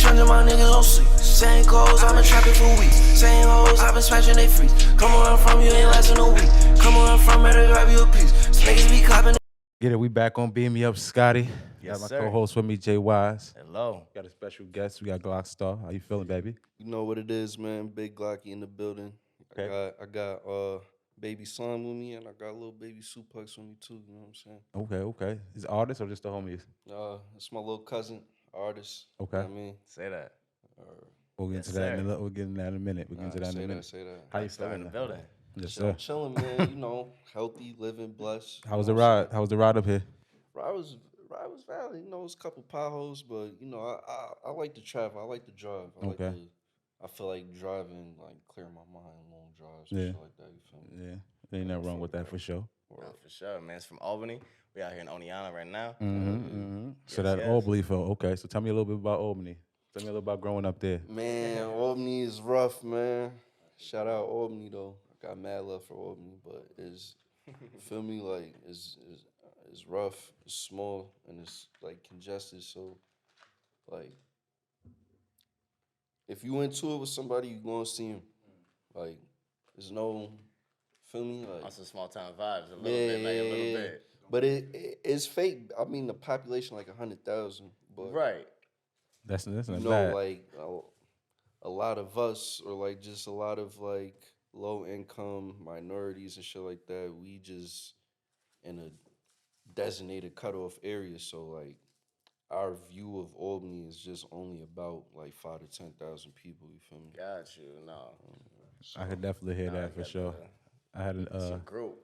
Sunday, my niggas don't sleep. Same clothes, I've been trapping for weeks. Same hoes, I've been smashing they freaks. Come where I'm from, you ain't lasting a week. Come where I'm from, better grab you a piece. Niggas be clapping. Get it, we back on Beam Me Up, Scotty. Yes, got my sir. co-host with me, Jay Wise. Hello. Got a special guest. We got Glockstar. How you feeling, baby? You know what it is, man. Big Glocky in the building. Okay. I got baby son with me, and I got little baby Suplex with me too. You know what I'm saying? Okay. Is it artists or just the homies? It's my little cousin, artist. Okay. You know what I mean, Say that. We'll get into that. We'll get into that in a minute. We'll get into that in a minute. Say that. How you Start in feeling? the building. Yes, I'm sir. chilling, man. You know, healthy, living, blessed. How was the ride? How was the ride up here? Ride was valid. You know, it's a couple potholes, but you know, I like to travel. I like to drive. I feel like driving, like clear my mind, long drives, and shit like that. You feel me? Yeah. There ain't nothing wrong with that for sure. No, for sure, man. It's from Albany. We out here in Oneonta right now. So that Albany felt okay. So tell me a little bit about Albany. Tell me a little about growing up there. Man, Albany is rough, man. Shout out Albany though. I got mad love for Albany, but it's feel me like it's rough, it's small, and it's like congested. So like if you into it with somebody, you gonna see him. Like there's no feel me like On some small town vibes, a little bit. But it's fake. I mean the population like 100,000, but Right. That's not you know bad. like a lot of us or like just a lot of like low income minorities and shit like that, we just in a designated cutoff area. So like our view of Albany is just only about like 5 to 10,000 people. You feel me? Got you. No. I could definitely hear that for sure. I had It's a an group.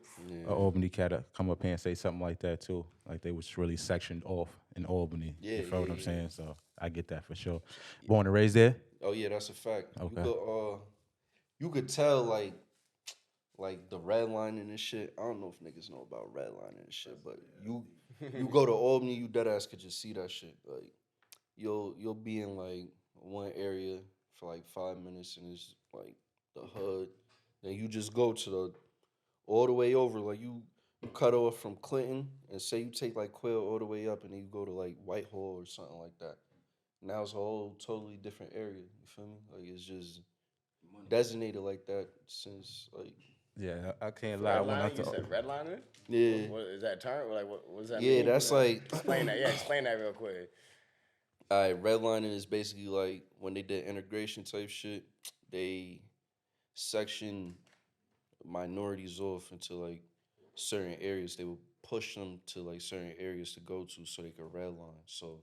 Albany cat come up here and say something like that too. Like they was really sectioned off in Albany. Yeah, you feel what I'm yeah. saying? So I get that for sure. Born and raised there? Oh yeah, that's a fact. Okay. You could tell like the redlining and shit. I don't know if niggas know about redlining and shit, but you go to Albany, you dead ass could just see that shit. Like you'll be in like one area for like 5 minutes and it's like the hood. Then you just go to the all the way over. Like you cut off from Clinton and say you take like Quail all the way up and then you go to like Whitehall or something like that. Now it's a whole totally different area. You feel me? Like it's just designated like that since like Yeah, I can't lie. When I Redlining? You said redlining? yeah. What is that a term? Like what does that Yeah, mean? that's like Explain that. Yeah, explain that real quick. all right, redlining is basically like when they did integration type shit, they section minorities off into like certain areas. They would push them to like certain areas to go to so they could redline. So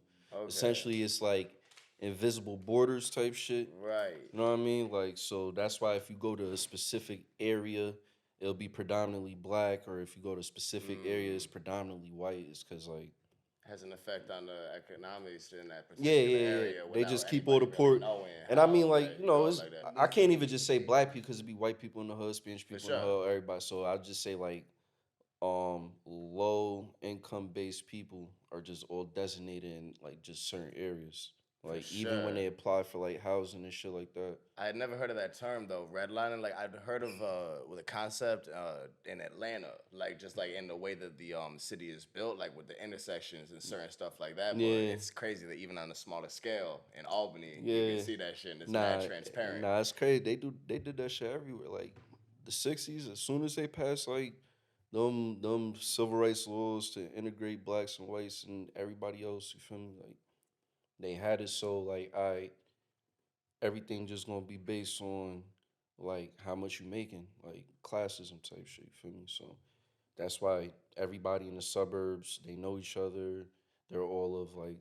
essentially it's like invisible borders type shit. Right. You know what I mean? Like so that's why if you go to a specific area, it'll be predominantly black, or if you go to a specific area, it's predominantly white. It's cause like Has an effect on the economics in that particular area. They just keep all the poor. And I mean, like you know, it's, I can't even just say black people because it'd be white people in the hood, Spanish people in the hood, everybody. So I just say like, low income based people are just all designated in like just certain areas. Like even when they apply for like housing and shit like that. I had never heard of that term though, redlining. Like I'd heard of with a concept in Atlanta, like just like in the way that the city is built, like with the intersections and certain stuff like that. But it's crazy that even on a smaller scale in Albany, you can see that shit and it's not transparent. Nah, it's crazy. They did that shit everywhere. Like the '60s, as soon as they passed like them civil rights laws to integrate blacks and whites and everybody else, you feel me? Like they had it so like everything just gonna be based on like how much you making, like classism type shit, you feel me? So that's why everybody in the suburbs, they know each other. They're all of like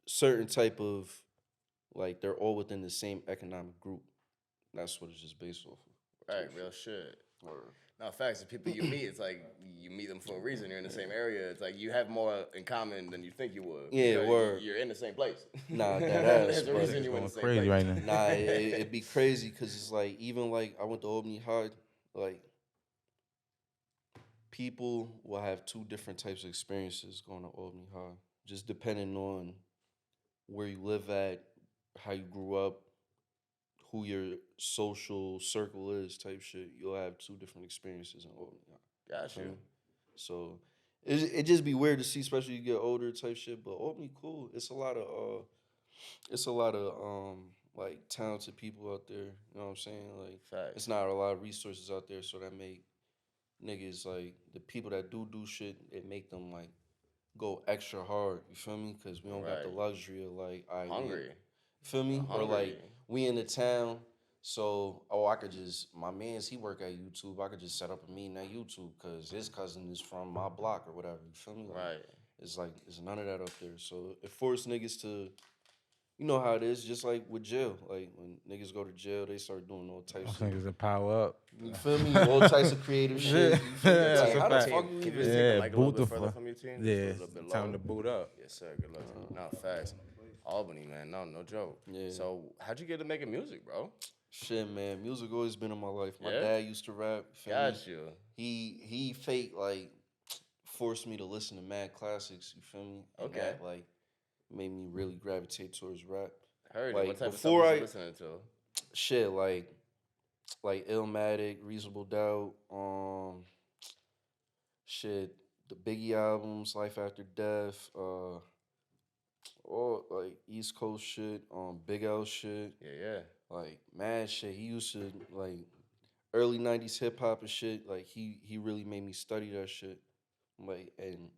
certain type of like they're all within the same economic group. That's what it's just based off of. Right, real shit. No, facts. The people you meet, it's like you meet them for a reason. You're in the same area. It's like you have more in common than you think you would. Yeah, you know, word. You're in the same place. Nah, that ass. There's a reason you're in the same crazy place. right now. Nah, it'd be crazy because it's like even like I went to Albany High, like people will have two different types of experiences going to Albany High, just depending on where you live at, how you grew up, who your social circle is, type shit. You'll have two different experiences in Albany High. Got you. So it just be weird to see, especially you get older type shit. But Albany cool. It's a lot of it's a lot of like talented people out there. You know what I'm saying? Like Facts. it's not a lot of resources out there, so that make niggas like the people that do shit. It make them like go extra hard. You feel me? Because we don't got the Right. luxury of like, all right, Hungry. feel me? Or like Hungry. we in the town, so I could just my man's he work at YouTube. I could just set up a meeting at YouTube because his cousin is from my block or whatever. You feel me? Right. It's none of that up there. So it forced niggas to, you know how it is, just like with jail. Like when niggas go to jail, they start doing all I types think of, it's a power up. you feel me? All types of creative shit. You feel me? Yeah, It's like, that's a how the fact. fuck you Keep even? your stick Yeah, mic a little boot the bit further fuck. from your team. Yeah, Just a little bit time lower. to boot up. Yes, sir. Good luck. No, facts. Albany, man. No joke. Yeah. So, how'd you get to making music, bro? Shit, man. Music always been in my life. My Yeah? dad used to rap. Feel me? Got you. He fake like forced me to listen to mad classics. You feel me? And Okay. that like made me really gravitate towards rap. Heard Like, it. What type of stuff before was I- you listening to? Shit like Illmatic, Reasonable Doubt, shit, the Biggie albums, Life After Death, all like East Coast shit, Big L shit, Yeah. like mad shit. He used to like early '90s hip hop and shit. Like he really made me study that shit. Like, and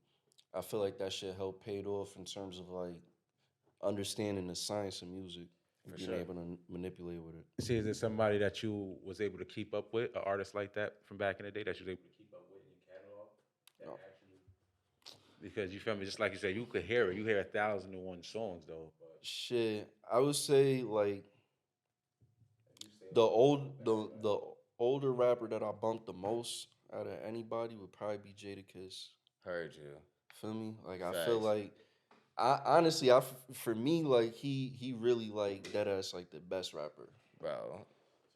I feel like that shit helped paid off in terms of like understanding the science of music and For being sure. able to manipulate with it. See, is there somebody that you was able to keep up with, an artist like that from back in the day that you was able to keep up with in your catalog? That No. actually, because you feel me, just like you said, you could hear it. You hear 1,001 songs though. But Shit, I would say like the older rapper that I bumped the most out of anybody would probably be Jadakiss. Heard you. Feel me? Like I feel Facts. like I honestly for me like he really like that ass like the best rapper. Bro.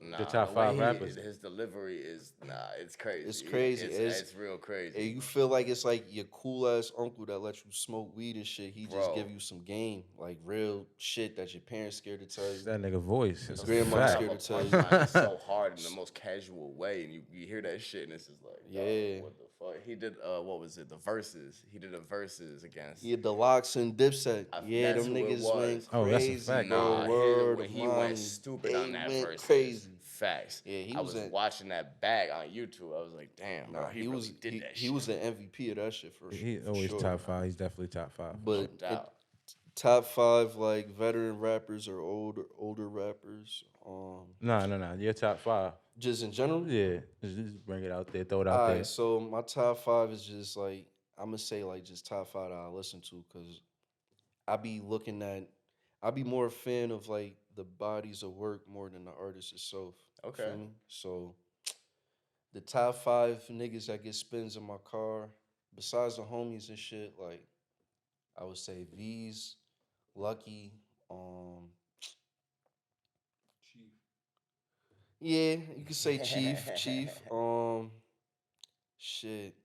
Nah, The top way five rappers. His delivery is it's crazy. It's crazy. It's real crazy. And you feel like it's like your cool ass uncle that lets you smoke weed and shit. He just Bro. give you some game, like real shit that your parents scared to tell you. that nigga voice. It's a grandma fact. scared to tell you. Punchline is so hard in the most casual way, and you hear that shit, and it's just like, dog, Yeah. what the fuck? He did what was it? The verses. He did a verses against. Yeah, the locks and Dipset. I- Yeah, that's them who it nhe was. went Oh, that's a crazy. fact. Nah, bro. Word, he man, went stupid on they that went verses. crazy. Facts. Yeah, he I was was at- watching that back on YouTube. I was like, damn, bro, Nah, he he really was did that he shit. was the MVP of that shit for sure. He's for always sure. top five. He's definitely top five. But No doubt. top five like veteran rappers or older rappers. No. Your top five. Just in general. Yeah, just bring it out there, throw it out All there. right, so my top five is just like I'm gonna say like just top five that I listen to because I be more a fan of like the bodies of work more than the artist itself. You Okay. feel me? So the top five niggas that get spins in my car, besides the homies and shit, like I would say V's, Lucky, Chief. Yeah, you could say Chief, shit.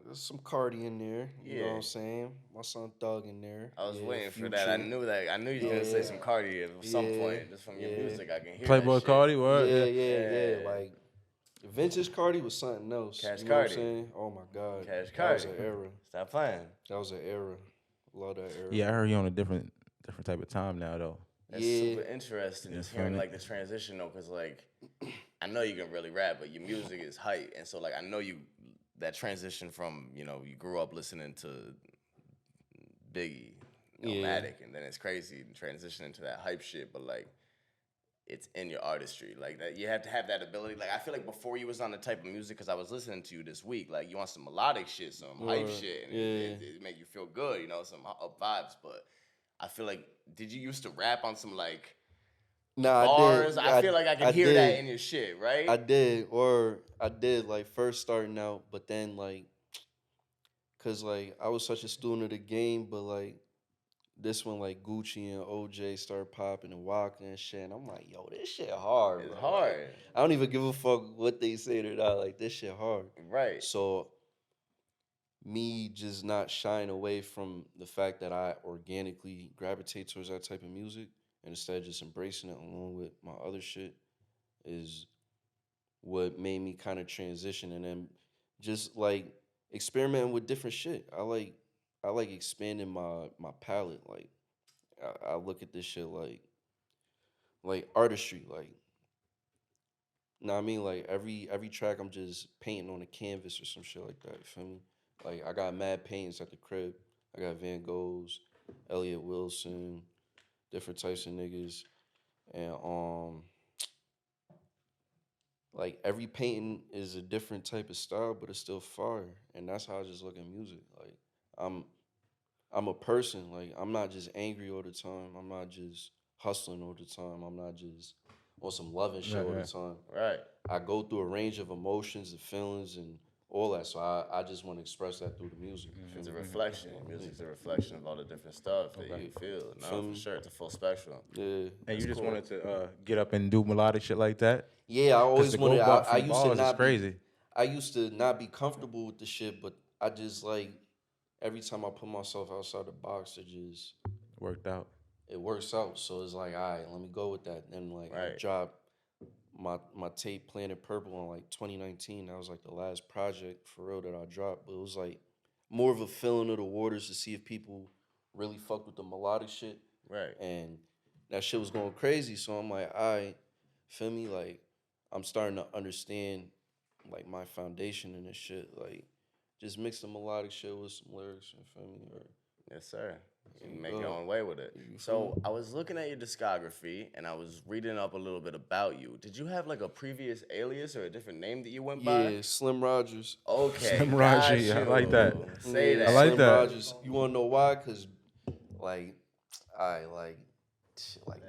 There's some Cardi in there, you know what Yeah. I'm saying? My son Thug in there. I was yeah, waiting for that. I Future. knew that. I knew you were gonna say some Cardi at some Yeah. point. Just from your Yeah. music, I can hear Playboy that shit. Cardi, word. Yeah. Yeah. Like vintage Cardi was something else. Cash you know what I'm Cardi. saying? Oh my God. Cash That was Cardi. an era. Stop playing. That was an era. Love that era. Yeah, I heard you on a different type of time now though. That's Yeah. super interesting. Yeah, Just hearing funny. like the transition though, cause like I know you can really rap, but your music is hype, and so like I know you that transition from you grew up listening to Biggie, Yeah. Illmatic, and then it's crazy transitioning to that hype shit, but like it's in your artistry like that. You have to have that ability. Like I feel like before you was on the type of music, cause I was listening to you this week. Like you want some melodic shit, some hype Word. shit, and Yeah. it make you feel good, some up vibes. But I feel like did you used to rap on some like Nah, bars? I did. I feel like I can hear did. that in your shit, right? I did, or I did like first starting out, but then like, cause like I was such a student of the game, but like this one like Gucci and OJ started popping and Waka and shit, and I'm like, yo, this shit hard. It's bro. hard. Like, I don't even give a fuck what they say or not. Like this shit hard. Right. So me just not shying away from the fact that I organically gravitate towards that type of music and instead just embracing it along with my other shit is what made me kind of transition and then just like experimenting with different shit. I like I like expanding my palette. Like I look at this shit like artistry. Like know what I mean? Like every track I'm just painting on a canvas or some shit like that. You feel me? Like I got mad paintings at the crib. I got Van Goghs, Elliot Wilson, different types of niggas. And like every painting is a different type of style, but it's still fire. And that's how I just look at music. Like I'm I'm a person. Like I'm not just angry all the time. I'm not just hustling all the time. I'm not just on some loving shit all the time. Right. I go through a range of emotions and feelings and all that. So I just want to express that through the music. You feel It's a me? reflection. Music's a reflection of all the different stuff that you feel. No, Feel for me? sure. It's a full spectrum. Yeah. And That's you just cool. wanted to get up and do melodic shit like that? Yeah, I always the wanted. go bop I from used to bars is not be. crazy. I used to not be comfortable with the shit, but I just like every time I put myself outside the box, Worked out. it works out. So it's like, all right, let me go with that. And like I Right. dropped my tape Planet Purple in like 2019. That was like the last project for real that I dropped. But it was like more of a feeling of the waters to see if people really fucked with the melodic shit. Right. And that shit was going crazy. So I'm like, all right, feel me? Like I'm starting to understand like my foundation and this shit. Like just mix the melodic shit with some lyrics, you feel me? Or Yes, sir. You you make go. your own way with it. You feel So I was looking at your discography and I was reading up a little bit about you. Did you have like a previous alias or a different name that you went by? Yeah, Slim Rogers. Okay, Slim got Raji, you. I like that. Say Yeah, that. I like Slim that. Rogers. You wanna know why? Cause like I like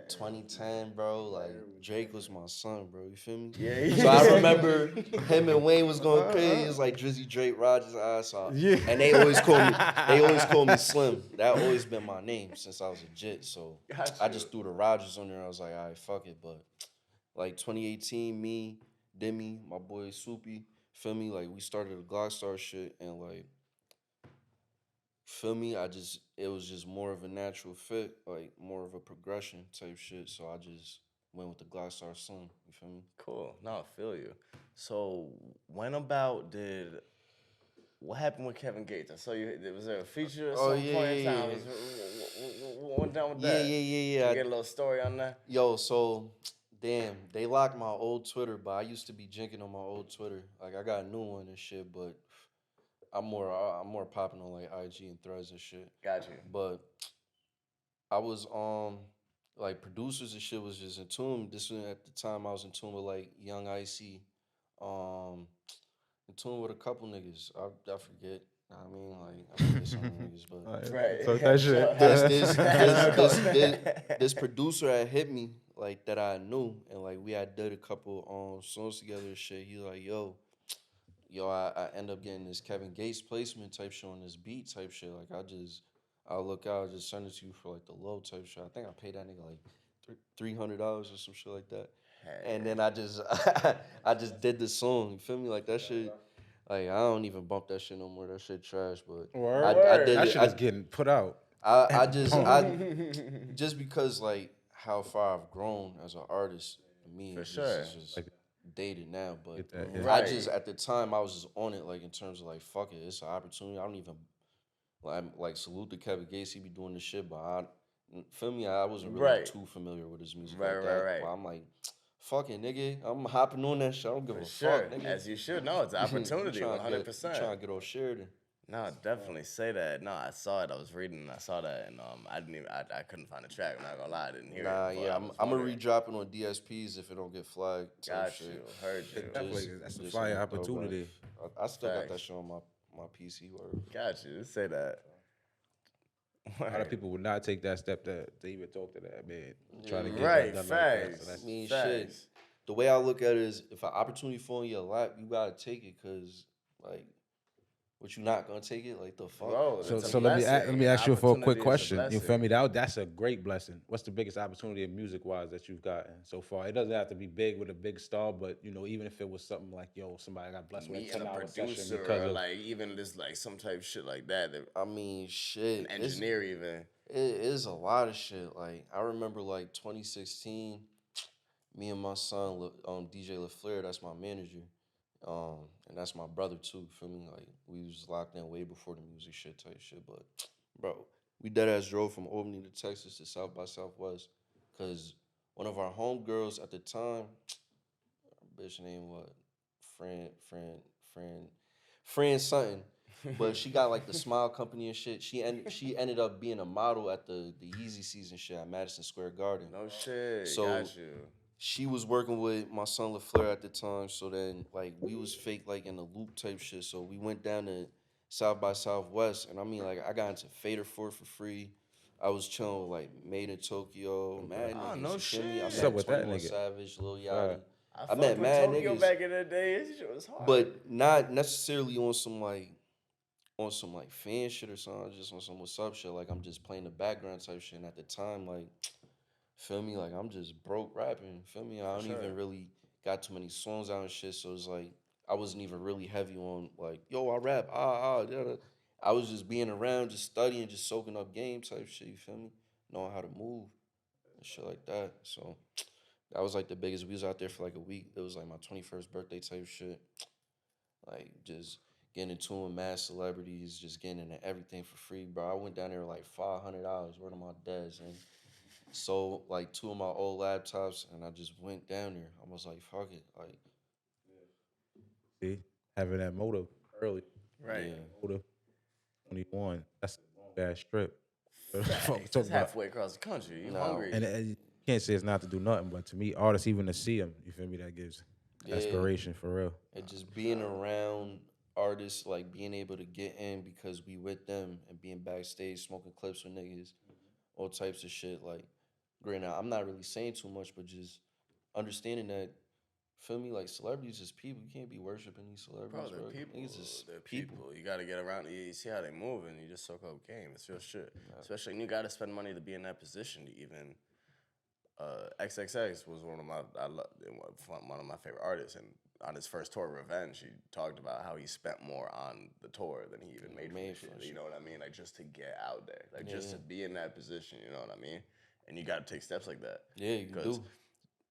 2010, bro. Like Drake was my son, bro. You feel me? Yeah. So I remember him and Wayne was going crazy. It was like Drizzy, Drake, Rogers, Yeah. and they always call me Slim. That always been my name since I was a jit. So Got I you. just threw the Rogers on there. I was like, all right, fuck it. But like 2018, me, Demi, my boy Soupy, feel me? Like we started the Glockstar shit and like feel me? It was just more of a natural fit, like more of a progression type shit. So I just went with the Glockstar son. You feel me? Cool. No, I feel you. So when about did what happened with Kevin Gates? I saw you. Was there a feature at Oh, some yeah, point in yeah, time? yeah. What went down with Yeah, that? yeah, Can yeah, you yeah. get a little story on that? Yo, so damn, they locked my old Twitter, but I used to be jinking on my old Twitter. Like I got a new one and shit, but I'm more popping on like IG and Threads and shit. Got you. But I was like producers and shit was just in tune. This was at the time I was in tune with like Young Icy, um, in tune with a couple niggas. I forget. I mean, like I forget some of the niggas, but Right. So that shit. this producer had hit me like that I knew, and like we had did a couple songs together and shit. He like, yo, I end up getting this Kevin Gates placement type shit on this beat type shit. Like I'll look out, I'll just send it to you for like the low type shit. I think I paid that nigga like $300 or some shit like that. And then I just I just did the song. You feel me? Like that shit. Like I don't even bump that shit no more. That shit trash. But I did That it. shit is getting put out. I just because like how far I've grown as an artist. To me, For it's sure. just dated now. But Get that, yeah. I Right. just at the time I was just on it like in terms of like fuck it, it's an opportunity. I don't even like salute to Kevin Gates. He be doing this shit, but feel me, I wasn't really Right. too familiar with his music Right, like right, that. right. But I'm like, fucking nigga, I'm hopping on that shit. I don't give For a sure. fuck, nigga. As you should. No, it's an opportunity. You trying to 100%. get on Sheridan. No, definitely say that. No, I saw it. I was reading. I saw that, and I didn't even. I couldn't find the track. I'm not gonna lie. I didn't hear Nah, it. but yeah, I I'm was gonna wondering. re-drop it on DSPs if it don't get flagged. type Got shit. you. Heard you. Definitely, that's a just fire looked dope, opportunity. like, I still got that Facts. shit on my PC. Word. Got you. Say that. A lot of people would not take that step to even talk to that man. Trying to get Right. that done like that. Facts. So that's, I mean, Facts. shit. The way I look at it is, if an opportunity fall in your lap, you gotta take it, cause like, what you not gonna take it? Like the fuck. Bro, so it's a so let me blessing. ask you for a quick Opportunity is a question. You blessing. feel me? That's a great blessing. What's the biggest opportunity music wise that you've gotten so far? It doesn't have to be big with a big star, but you know, even if it was something like, yo, somebody got blessed with a Meeting a 10-hour session producer because or of like even just like some type of shit like that. I mean, shit. An engineer even. It is a lot of shit. Like I remember, like 2016, me and my son, DJ LaFleur, that's my manager. And that's my brother too. Feel me? Like we was locked in way before the music shit type shit. But bro, we dead ass drove from Albany to Texas to South by Southwest, cause one of our homegirls at the time, bitch name what, Fran, Fran, Fran, Fran something. But she got like the Smile Company and shit. She ended up being a model at the Yeezy season shit at Madison Square Garden. No shit. So Got you. she was working with my son LaFleur at the time. So then like we was fake like in the loop type shit. So we went down to South by Southwest, and I mean like I got into Fader for free. I was chilling with like Made in Tokyo, mad Oh, niggas. no You feel me? I shit. What's up met with that 21 nigga? Savage, Lil Right. Yachty. I I fucked met with mad Tokyo niggas, back in the day. This shit was hard. but not necessarily on some like fan shit or something. Just on some what's up shit. Like I'm just playing the background type shit. And at the time, like, feel me, like I'm just broke rapping. Feel me, I don't sure. even really got too many songs out and shit. So it's like I wasn't even really heavy on like, yo, I rap, da, da. I was just being around, just studying, just soaking up game type shit. You feel me? Knowing how to move and shit like that. So that was like the biggest. We was out there for like a week. It was like my 21st birthday type shit. Like just getting into with mad celebrities, just getting into everything for free, bro. I went down there with like $500 worth of my dad's and sold like two of my old laptops, and I just went down there. I was like, fuck it, like See, having that motive early, right. yeah, motive 21. That's a long ass trip. Facts. Talk It's about, halfway across the country. You No. hungry? and you can't say it's not to do nothing, but to me, artists even to see them, you feel me? That gives Yeah. inspiration for real. and just being around artists, like being able to get in because we with them and being backstage smoking clips with niggas, all types of shit. Like, granted, I'm not really saying too much, but just understanding that. Feel me? Like celebrities is people. You can't be worshiping these celebrities, Bro, bro. they're people. Niggas is They're people. You gotta get around. You see how they move, and you just soak up game. It's real shit. Especially, and you gotta spend money to be in that position to even. XXX was one of my favorite artists, and on his first tour, Revenge, he talked about how he spent more on the tour than he even made for shit. You know what I mean? Like just to get out there, like just to be in that position. You know what I mean? And you gotta take steps like that. Yeah, you do.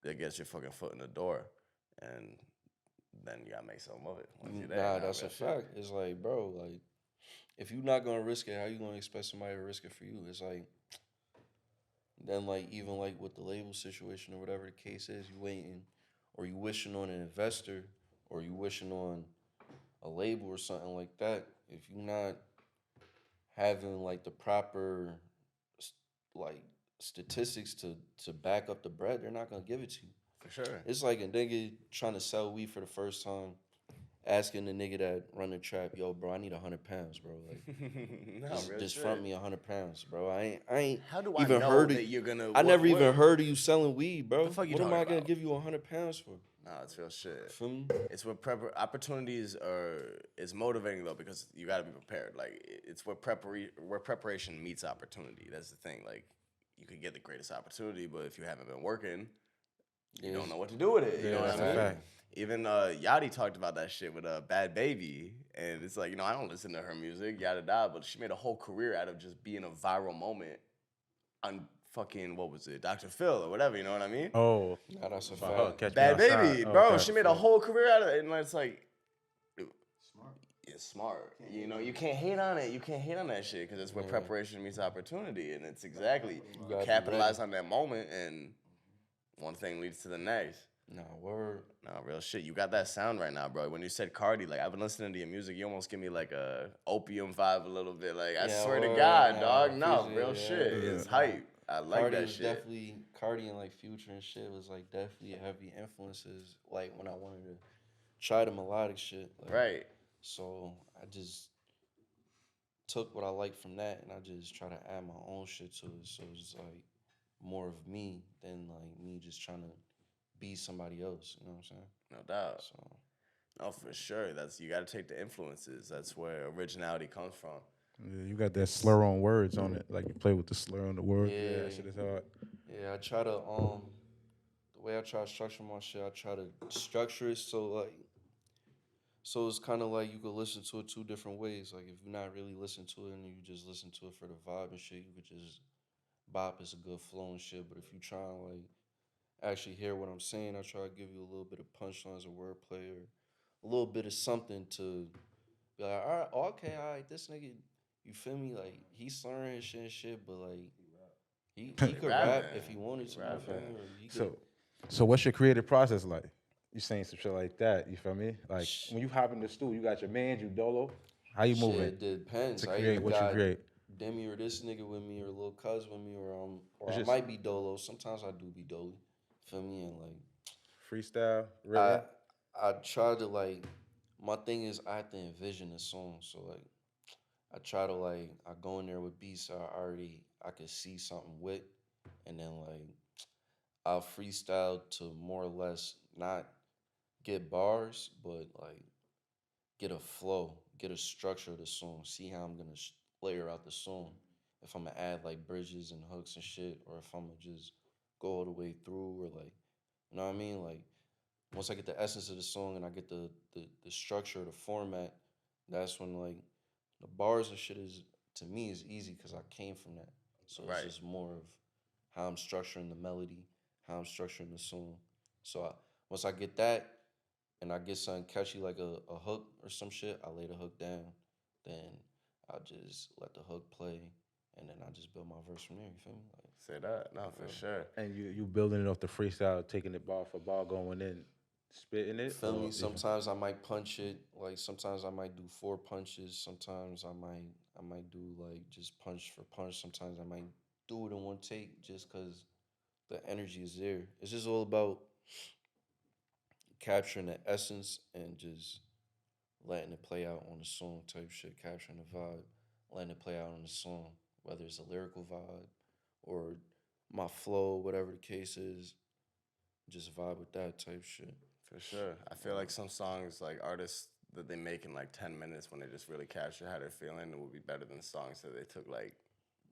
That gets your fucking foot in the door, and then you gotta make something of it. Once you're there, Nah, nah, that's a real shit. fact. It's like, bro, like, if you're not gonna risk it, how you gonna expect somebody to risk it for you? It's like, then like even like with the label situation or whatever the case is, you waiting, or you wishing on an investor, or you wishing on a label or something like that. If you're not having like the proper like statistics to back up the bread, they're not gonna give it to you. For sure. It's like a nigga trying to sell weed for the first time, asking the nigga that run the trap, yo, bro, I need 100 pounds, bro. Like, No, real just shit. front me 100 pounds, bro. I ain't How do I even know heard that of, you're gonna? I never even what- heard of you selling weed, bro. The fuck you What am talking I gonna about? give you 100 pounds for? Nah, it's real shit. Feel me? It's what opportunities are. It's motivating though because you got to be prepared. Like it's where preparation meets opportunity. That's the thing. Like you could get the greatest opportunity, but if you haven't been working, you don't know what to do with it. You know what that's I a mean? fact. Even Yachty talked about that shit with Bad Baby, and it's like I don't listen to her music, yada da, but she made a whole career out of just being a viral moment on fucking what was it, Dr. Phil or whatever. You know what I mean? Oh, Nah, that's a about her, fact. catch me Bad outside. Baby, Oh, bro. okay. She made a whole career out of it, and it's like, it's smart. You know, you can't hate on it. You can't hate on that shit because it's where preparation meets opportunity, and it's exactly you gotta be capitalize ready. on that moment, and one thing leads to the next. Nah, word. Nah, real shit. You got that sound right now, bro. When you said Cardi, like I've been listening to your music, you almost give me like a opium vibe a little bit. Like I Yeah, swear to word. God, Nah, dog. I No, appreciate real it, yeah. shit. It's hype. I like Cardi that was shit. definitely Cardi and like Future and shit was like definitely heavy influences. Like when I wanted to try the melodic shit, like, Right. So I just took what I liked from that and I just try to add my own shit to it. So it's like more of me than like me just trying to be somebody else. You know what I'm saying? No doubt. So No, for sure. That's you got to take the influences. That's where originality comes from. Yeah, you got that slur on words on it. Like you play with the slur on the word. Yeah, that Yeah. shit is hard. yeah, I try to the way I try to structure my shit, I try to structure it so it's kind of like you could listen to it two different ways. Like if you're not really listening to it and you just listen to it for the vibe and shit, you could just bop. It's a good flow and shit. But if you try and like actually hear what I'm saying, I try to give you a little bit of punchlines or wordplay or a little bit of something to be like, all right, okay, all right, this nigga, you feel me? Like he's slurring his shit and shit, but like he could rap rapping. if he wanted He to. You feel rapping. me? Or he could. So what's your creative process like? You saying some shit like that? You feel me? Like when you hop in the studio, you got your man, you dolo. How you Shit, moving it depends. to I create either what you got create? Demi or this nigga with me, or Lil Cuz with me, or It's I just might be dolo. Sometimes I do be dolo. Feel me? And like freestyle, I written. I try to like my thing is I have to envision a song. So like I try to like I go in there with beats I could see something with, and then like I'll freestyle to more or less not get bars, but like get a flow, get a structure of the song, see how I'm gonna layer out the song. If I'm gonna add like bridges and hooks and shit, or if I'm gonna just go all the way through, or like, you know what I mean? Like, once I get the essence of the song and I get the structure, the format, that's when like the bars and shit is to me is easy because I came from that. So it's Right. just more of how I'm structuring the melody, how I'm structuring the song. So once I get that, and I get something catchy like a hook or some shit, I lay the hook down. Then I just let the hook play, and then I just build my verse from there. You feel me? Like, Say that. No, for sure. And you building it off the freestyle, taking it bar for bar, going in, spitting it, feel or me? Sometimes I might punch it. Like sometimes I might do 4 punches. Sometimes I might do like just punch for punch. Sometimes I might do it in one take just because the energy is there. It's just all about capturing the essence and just letting it play out on the song type shit, capturing the vibe, letting it play out on the song, whether it's a lyrical vibe or my flow, whatever the case is, just vibe with that type shit. For sure. I feel like some songs, like artists that they make in like 10 minutes when they just really capture how they're feeling, it would be better than songs that they took like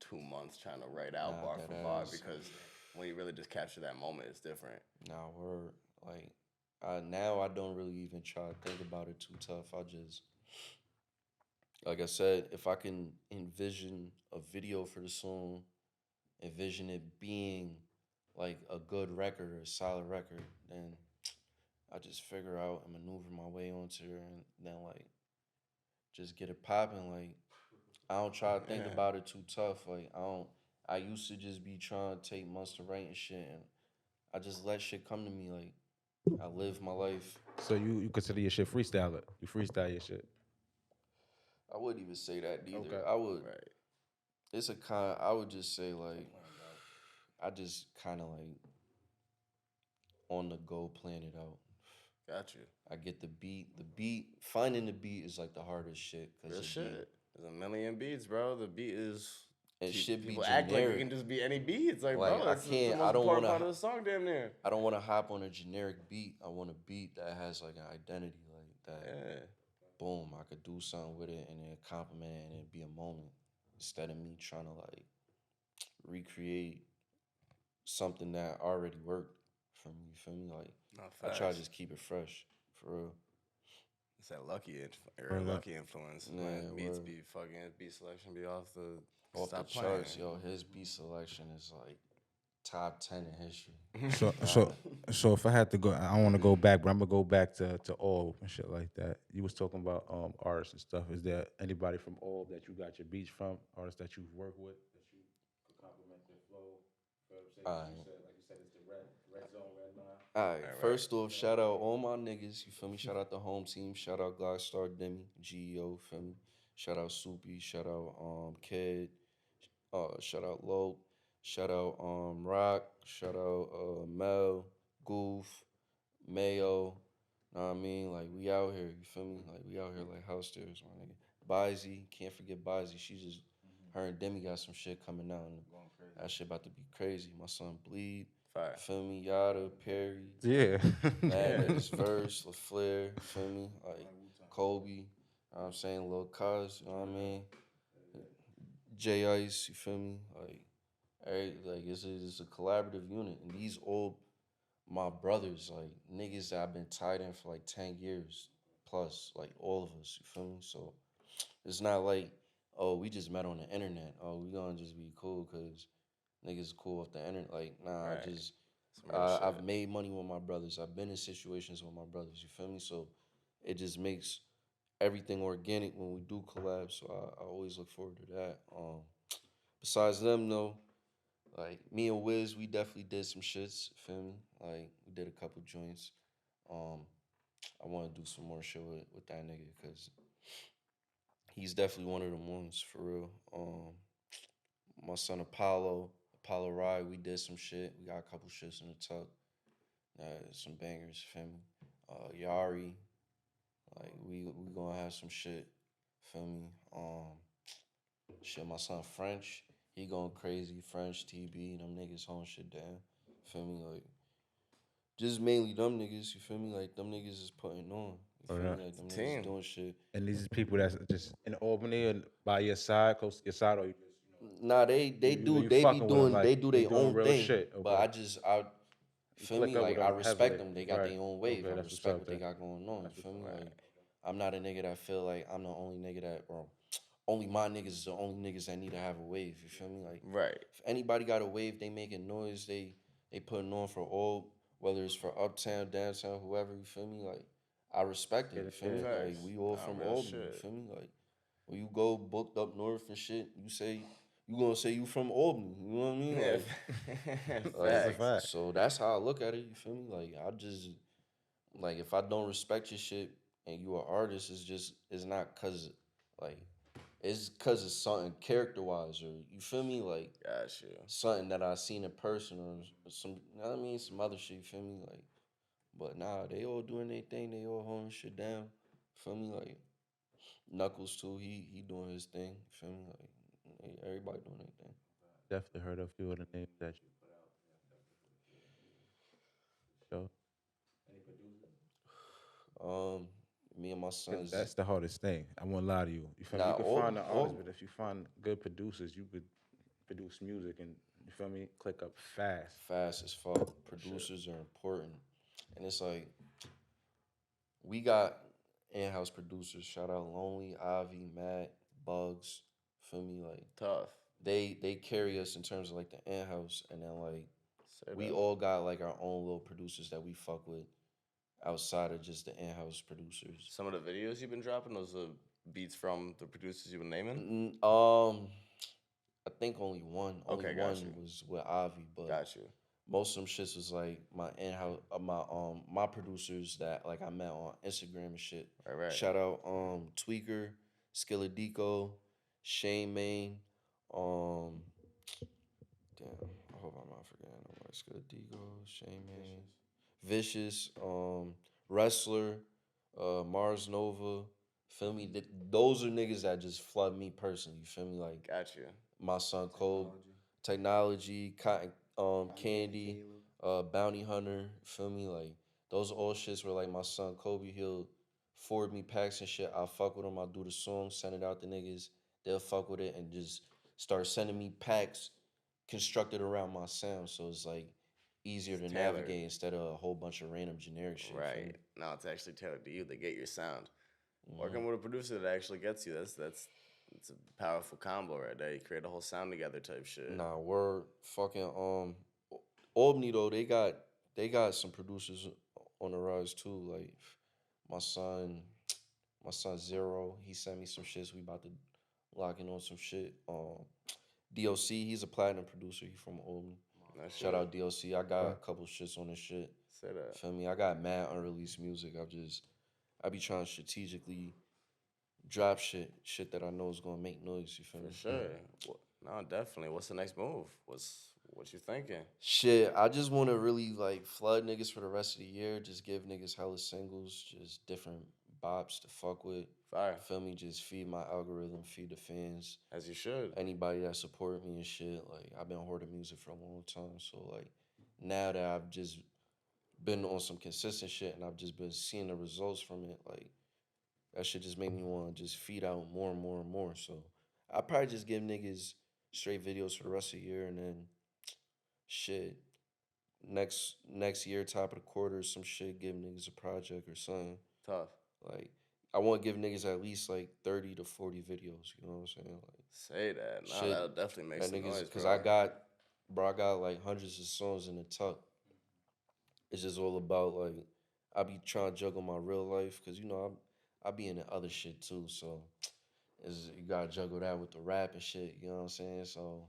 2 months trying to write out Nah, bar that for bar ass. because when you really just capture that moment, it's different. Nah, word. Like, now I don't really even try to think about it too tough. I just, like I said, if I can envision a video for the song, envision it being like a good record or a solid record, then I just figure out and maneuver my way onto it, and then like just get it popping. Like I don't try to think Yeah. about it too tough. Like I don't. I used to just be trying to take months to write and shit, and I just let shit come to me. Like I live my life. so you consider your shit freestyler? You freestyle your shit. I wouldn't even say that either. Okay. I would. Right. It's a kind. I would just say like I just kind of like on the go plan it out. Got you. I get the beat. The beat, finding the beat is like the hardest shit because Real the beat shit. There's a million beats, bro. The beat is. it should be People act like it generic. can just be any beat. It's like, Like bro, I it's the can't. I most don't want important part to. of the song, damn near. I don't want to hop on a generic beat. I want a beat that has like an identity, like that. Yeah. Boom, I could do something with it and then compliment it and it'd be a moment instead of me trying to like recreate something that already worked for me. You feel me? Like No, I try to facts. just keep it fresh, for real. It's that lucky, or Word up. lucky influence. Yeah, Man, beats word. be fucking, beat selection be off the. Off the Stop charts, playing. yo. His beat selection is like top 10 in history. So God. if I had to go, I want to go back, but I'm gonna go back to Orb and shit like that. You was talking about artists and stuff. Is there anybody from Orb that you got your beats from? Artists that you've worked with that you could compliment their flow? You know what I'm saying? Alright. Like you said, it's the red zone, red line. All right, Right, first off, shout out all my niggas. You feel me? Shout out the home team. Shout out Glockstar, Demi, GEO. Feel me? Shout out Soupy. Shout out Kid. Shout out Lope. Shout out Rock. Shout out Mel, Goof, Mayo. Know what I mean? Like we out here. You feel me? Like we out here like house stairs, my nigga. Bizzy, can't forget Bizzy. She just her and Demi got some shit coming out, and that shit about to be crazy. My son Bleed. Fire. Feel me? Yada, Perry. Yeah. Mad niggas verse, LaFleur, you feel me? Like Kobe, you know what I'm saying? Lil Cuz, you know what I mean? J Ice, you feel me? Like it's a collaborative unit. And these all my brothers, like niggas that I've been tied in for like 10 years plus, like all of us, you feel me? So it's not like, oh, we just met on the internet. Oh, we gonna just be cool because niggas cool off the internet. Like, nah, Right. I just Some real I've shit. made money with my brothers. I've been in situations with my brothers. You feel me? So it just makes everything organic when we do collab. So I always look forward to that. Besides them though, like me and Wiz, we definitely did some shits. Feel me? Like we did a couple joints. Um, I want to do some more shit with that nigga because he's definitely one of them ones for real. My son Apollo Ride, we did some shit. We got a couple shits in the tuck. Some bangers, feel me? Yari, like we gonna have some shit, feel me? Shit, my son French, he going crazy. French, TB, them niggas holding shit down, feel me? Like just mainly them niggas, you feel me? Like them niggas is putting on, you Or feel not. me? Like them niggas Team. doing shit. And these people that's just in Albany and by your side, close to your side, or you just Nah, they you they be fucking with them doing like they do they their doing own real thing. shit. But Okay, I you feel click me up with like I them respect heavily, them. They got right? their own wave. Okay, I that's what's respect up what they there. got going on. You That's what's feel me? up. Like I'm not a nigga that feel like I'm the only nigga that or only my niggas is the only niggas that need to have a wave. You feel me? Like Right. if anybody got a wave, they making noise. They putting on for all, whether it's for uptown, downtown, whoever. You feel me? Like I respect it. Yeah, You feel yeah. me? Like Facts. we all Nah, from real Albany. You shit. feel me? Like when you go booked up north and shit, you gonna say you from Albany. You know what I mean? Yeah. Like That's a Facts. fact. so that's how I look at it. You feel me? Like I just like if I don't respect your shit and you an artist, it's not cause like it's cause it's something character wise or you feel me like Got you. something that I seen in person or some you know what I mean some other shit. You feel me like but nah they all doing their thing. They all holding shit down. Feel me like Knuckles too. He doing his thing. Feel me like everybody doing their thing. Definitely heard a few of the names that you show. Um, Me and my 'Cause sons that's the hardest thing. I won't lie to you. You feel me? You now can find the artists, all but if you find good producers, you could produce music and you feel me, click up fast. fast as fuck. Producers are important, and it's like we got in-house producers. Shout out Lonely, Ivy, Matt, Bugs. Feel me? Like Tough. they carry us in terms of like the in-house, and then like Say we that. all got like our own little producers that we fuck with outside of just the in-house producers. Some of the videos you've been dropping, those are beats from the producers you've been naming? I think only one. Only Okay, got one you. was with Avi, but Got you. most of them shits was like my in-house, my producers that like I met on Instagram and shit. Right, right. Shout out Tweaker, Skilladico, Shane Main, um, damn, I hope I'm not forgetting nobody. Skilladico, Shane Main, Vicious, Wrestler, Mars Nova. Feel me? Those are niggas that just flood me personally. You feel me? Like Got you. my son Cole, Technology, Cotton, Candy, Bounty Hunter. Feel me? Like those all shits were like my son Kobe. He'll forward me packs and shit. I'll fuck with him. I'll do the song, send it out to niggas. They'll fuck with it and just start sending me packs constructed around my sound. So it's like easier to tailored. navigate instead of a whole bunch of random generic shit. Feel me? Right. Now it's actually tailored to you. They get your sound. Mm-hmm. Working with a producer that actually gets you, that's a powerful combo right there. You create a whole sound together type shit. Nah, we're fucking Albany though, they got some producers on the rise too. Like my son, my son Zero, he sent me some shits. We about to lock in on some shit. DOC, he's a platinum producer. He from Albany. That Shout shit. out DOC. I got a couple shits on this shit. Say that. Feel me? I got mad unreleased music. I be trying to strategically drop shit that I know is gonna make noise. You feel me? For sure. No, definitely. What's the next move? What you thinking? Shit, I just want to really like flood niggas for the rest of the year. Just give niggas hella singles, just different bops to fuck with. Fire. Feel me? Just feed my algorithm, feed the fans. As you should. Anybody that support me and shit. Like I've been hoarding music for a long time, so like now that I've just been on some consistent shit and I've just been seeing the results from it, like that shit just made me want to just feed out more and more and more. So I probably just give niggas straight videos for the rest of the year and then shit next year, top of the quarter, some shit, give niggas a project or something. Tough. Like I want to give niggas at least like 30 to 40 videos. You know what I'm saying? Like Say that. No, shit, that'll definitely make that some niggas noise, because bro. I got like hundreds of songs in the tuck. It's just all about like I be trying to juggle my real life because you know I be into other shit too. So you gotta juggle that with the rap and shit. You know what I'm saying? So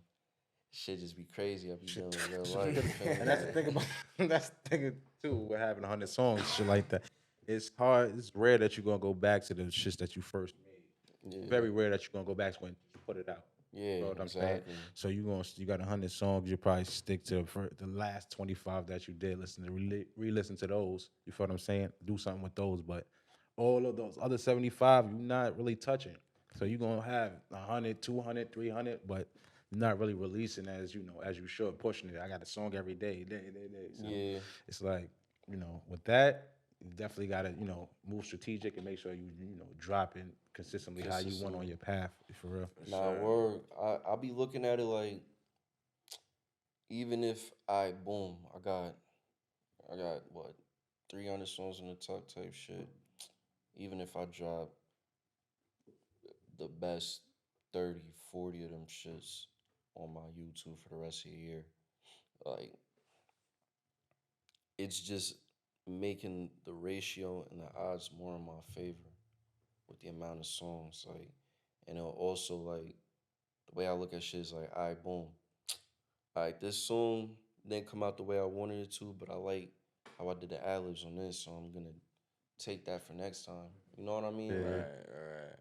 shit just be crazy. I be dealing with real life. You feel me? And that's the thing about that's the thing too with having 100 songs, shit like that. It's hard. It's rare that you're gonna go back to the shits that you first made. Yeah, Very rare that you're gonna go back to when you put it out. yeah, You know what I'm saying? exactly. So you got 100 songs. You probably stick to the last 25 that you did. Listen to re-listen to those. You feel what I'm saying? Do something with those. But all of those other 75, you're not really touching. So you're gonna have 100, 200, 300, but you're not really releasing as as you should, pushing it. I got a song every day. So Yeah, it's like with that. You definitely gotta, move strategic and make sure dropping consistently how you went on consistently. your path for real. Nah, word. I be looking at it like even if I got what 300 songs in the tuck type shit. Even if I drop the best 30, 40 of them shits on my YouTube for the rest of the year, like it's just making the ratio and the odds more in my favor with the amount of songs. Like, and it'll also like the way I look at shit is like, all right, boom. All right, this song didn't come out the way I wanted it to, but I like how I did the ad-libs on this, so I'm gonna take that for next time. You know what I mean? Yeah. Like,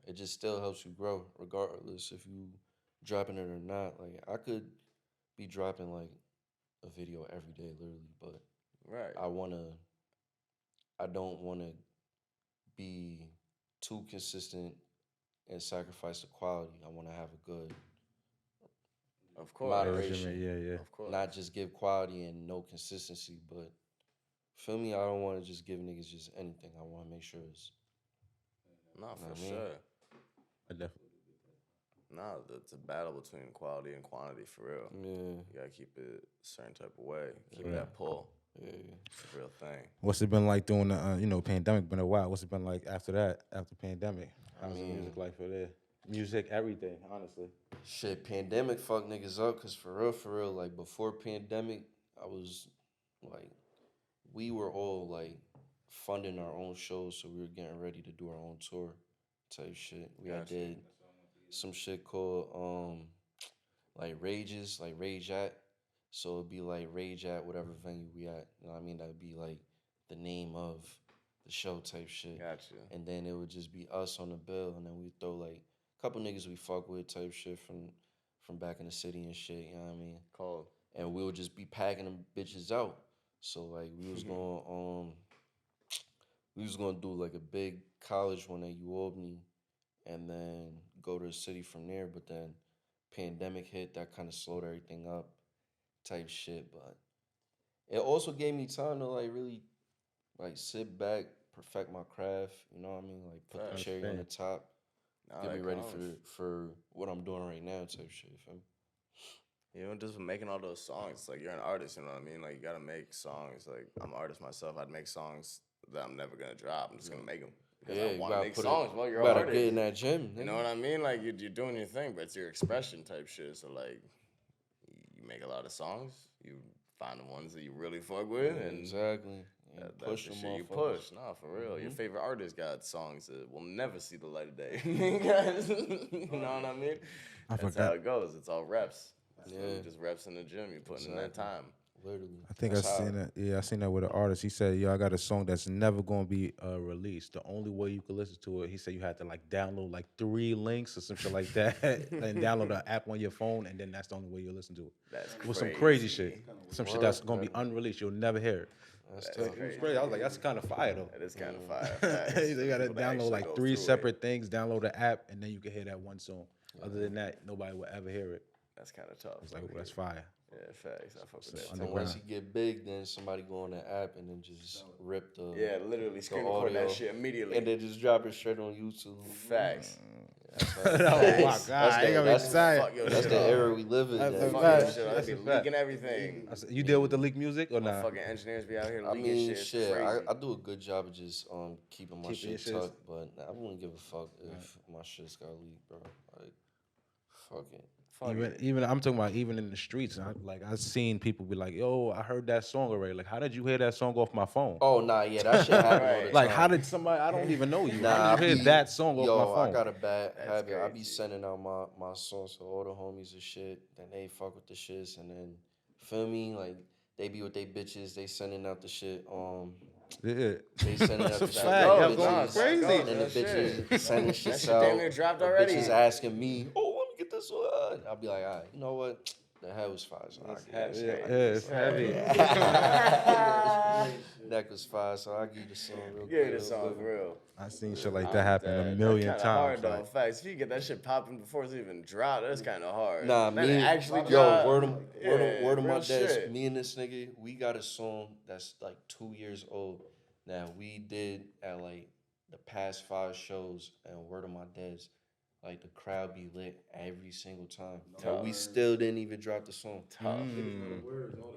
it just still helps you grow, regardless if you dropping it or not. Like, I could be dropping like a video every day, literally, but Right. I don't wanna be too consistent and sacrifice the quality. I wanna have a good Of course. moderation. Yeah. Of course. Not just give quality and no consistency, but feel me, I don't want to just give niggas just anything. I want to make sure it's Nah, know for what I mean? sure. I definitely. Nah, it's a battle between quality and quantity for real. yeah, You gotta keep it a certain type of way. Keep Yeah. that pull. yeah. It's a real thing. What's it been like doing the pandemic? Been a while. What's it been like after that? After pandemic, I how's the mean- music life for there? Music, everything, honestly. Shit, pandemic fucked niggas up, cause for real, like before pandemic, I was like, we were all like funding our own shows, so we were getting ready to do our own tour type shit. We had Gotcha. did some shit called like Rages, like Rage at. So it'd be like Rage at whatever venue we at. You know what I mean? That'd be like the name of the show type shit. Gotcha. And then it would just be us on the bill, and then we'd throw like a couple niggas we fuck with type shit from back in the city and shit. You know what I mean? Cold. And we would just be packing them bitches out. So like we was gonna do like a big college one at Albany, and then go to the city from there. But then pandemic hit, that kind of slowed everything up, type shit. But it also gave me time to like really like sit back, perfect my craft. You know what I mean? Like put the Facts. cherry on the top, Nah, get me that ready counts. for what I'm doing right now, type shit. You feel me? You know, just for making all those songs, like you're an artist, you know what I mean? Like you gotta make songs. Like I'm an artist myself. I'd make songs that I'm never gonna drop. I'm just gonna make them because I you want to gotta make put songs. it. Well, you're You an gotta artist. get in that gym. You know what I mean? Like you're doing your thing, but it's your expression type shit. So like, you make a lot of songs. You find the ones that you really fuck with, and Exactly. And that's push the them shit you motherfuckers. push. Nah, for real. Mm-hmm. Your favorite artist got songs that will never see the light of day. you know what I mean? I That's forgot. how it goes. It's all reps. It's Yeah. really just reps in the gym. You putting in that Exactly. time. Literally. I think That's I how- seen that. Yeah, I seen that with an artist. He said, "Yo, I got a song that's never gonna be released. The only way you can listen to it," he said, you had to like download like 3 links or some shit like that, and download an app on your phone, and then that's the only way you listen to it. That's With some crazy crazy. shit, some shit that's gonna be unreleased. You'll never hear it. That's That's tough. It was crazy. I was like, that's kind of fire though. That is kind of fire. Facts. You gotta People that download actually like go 3 through it. separate things, download the app, and then you can hear that one song. Other than that, nobody will ever hear it. That's kind of tough. It's like, oh, that's fire. Yeah, facts. I fuck with that. Underground. too. Unless you get big, then somebody go on the app and then just rip the Yeah, literally screen the record that audio, shit immediatally. and then just drop it straight on YouTube. Facts. Oh my god, I ain't gonna be excited. Fuck your That's shit the up. era we live in. That's now. a Fuck fact. your shit up. That's I'd a be fact. leaking everything. You deal with the leak music or not? Fucking engineers be out here I leaking mean, shit. It's shit, crazy. I do a good job of just keeping my Keeping your shit shits- tucked, but I wouldn't give a fuck if my shit's got leaked, bro. Like, fuck it. Fuck it. Even I'm talking about even in the streets. I've seen people be like, "Yo, I heard that song already. Like, how did you hear that song off my phone? Oh nah, yeah, that shit happen all the time. Like, how did somebody? I don't even know you. Nah, How did you hear that song off my yo, I phone? got a bad habit. I be crazy. sending out my songs to all the homies and shit. Then they fuck with the shits, and then feel me, like they be with they bitches. They sending out the shit. Yeah, They sending out that's a the shit. fact. to Yo, the going bitches, crazy. and the bitches sending shit That shit out. damn near dropped The already. bitches asking me, "Oh, let me get this one." I'll be like, "All right, you know what? The hell was fire." So it's heavy. Neck was fire, so I give you the song real Give quick. it a song for real. I seen shit like that happen a million That's times. hard though. Like, Facts. If you get that shit popping before it's even dropped, that's kind of hard. Nah, Then me, it actually yo, drop. word of my real desk. shit. Me and this nigga, we got a song that's like 2 years old. Now we did at like the past 5 shows, and word of my desk, like the crowd be lit every single time. But we still didn't even drop the song. Tough.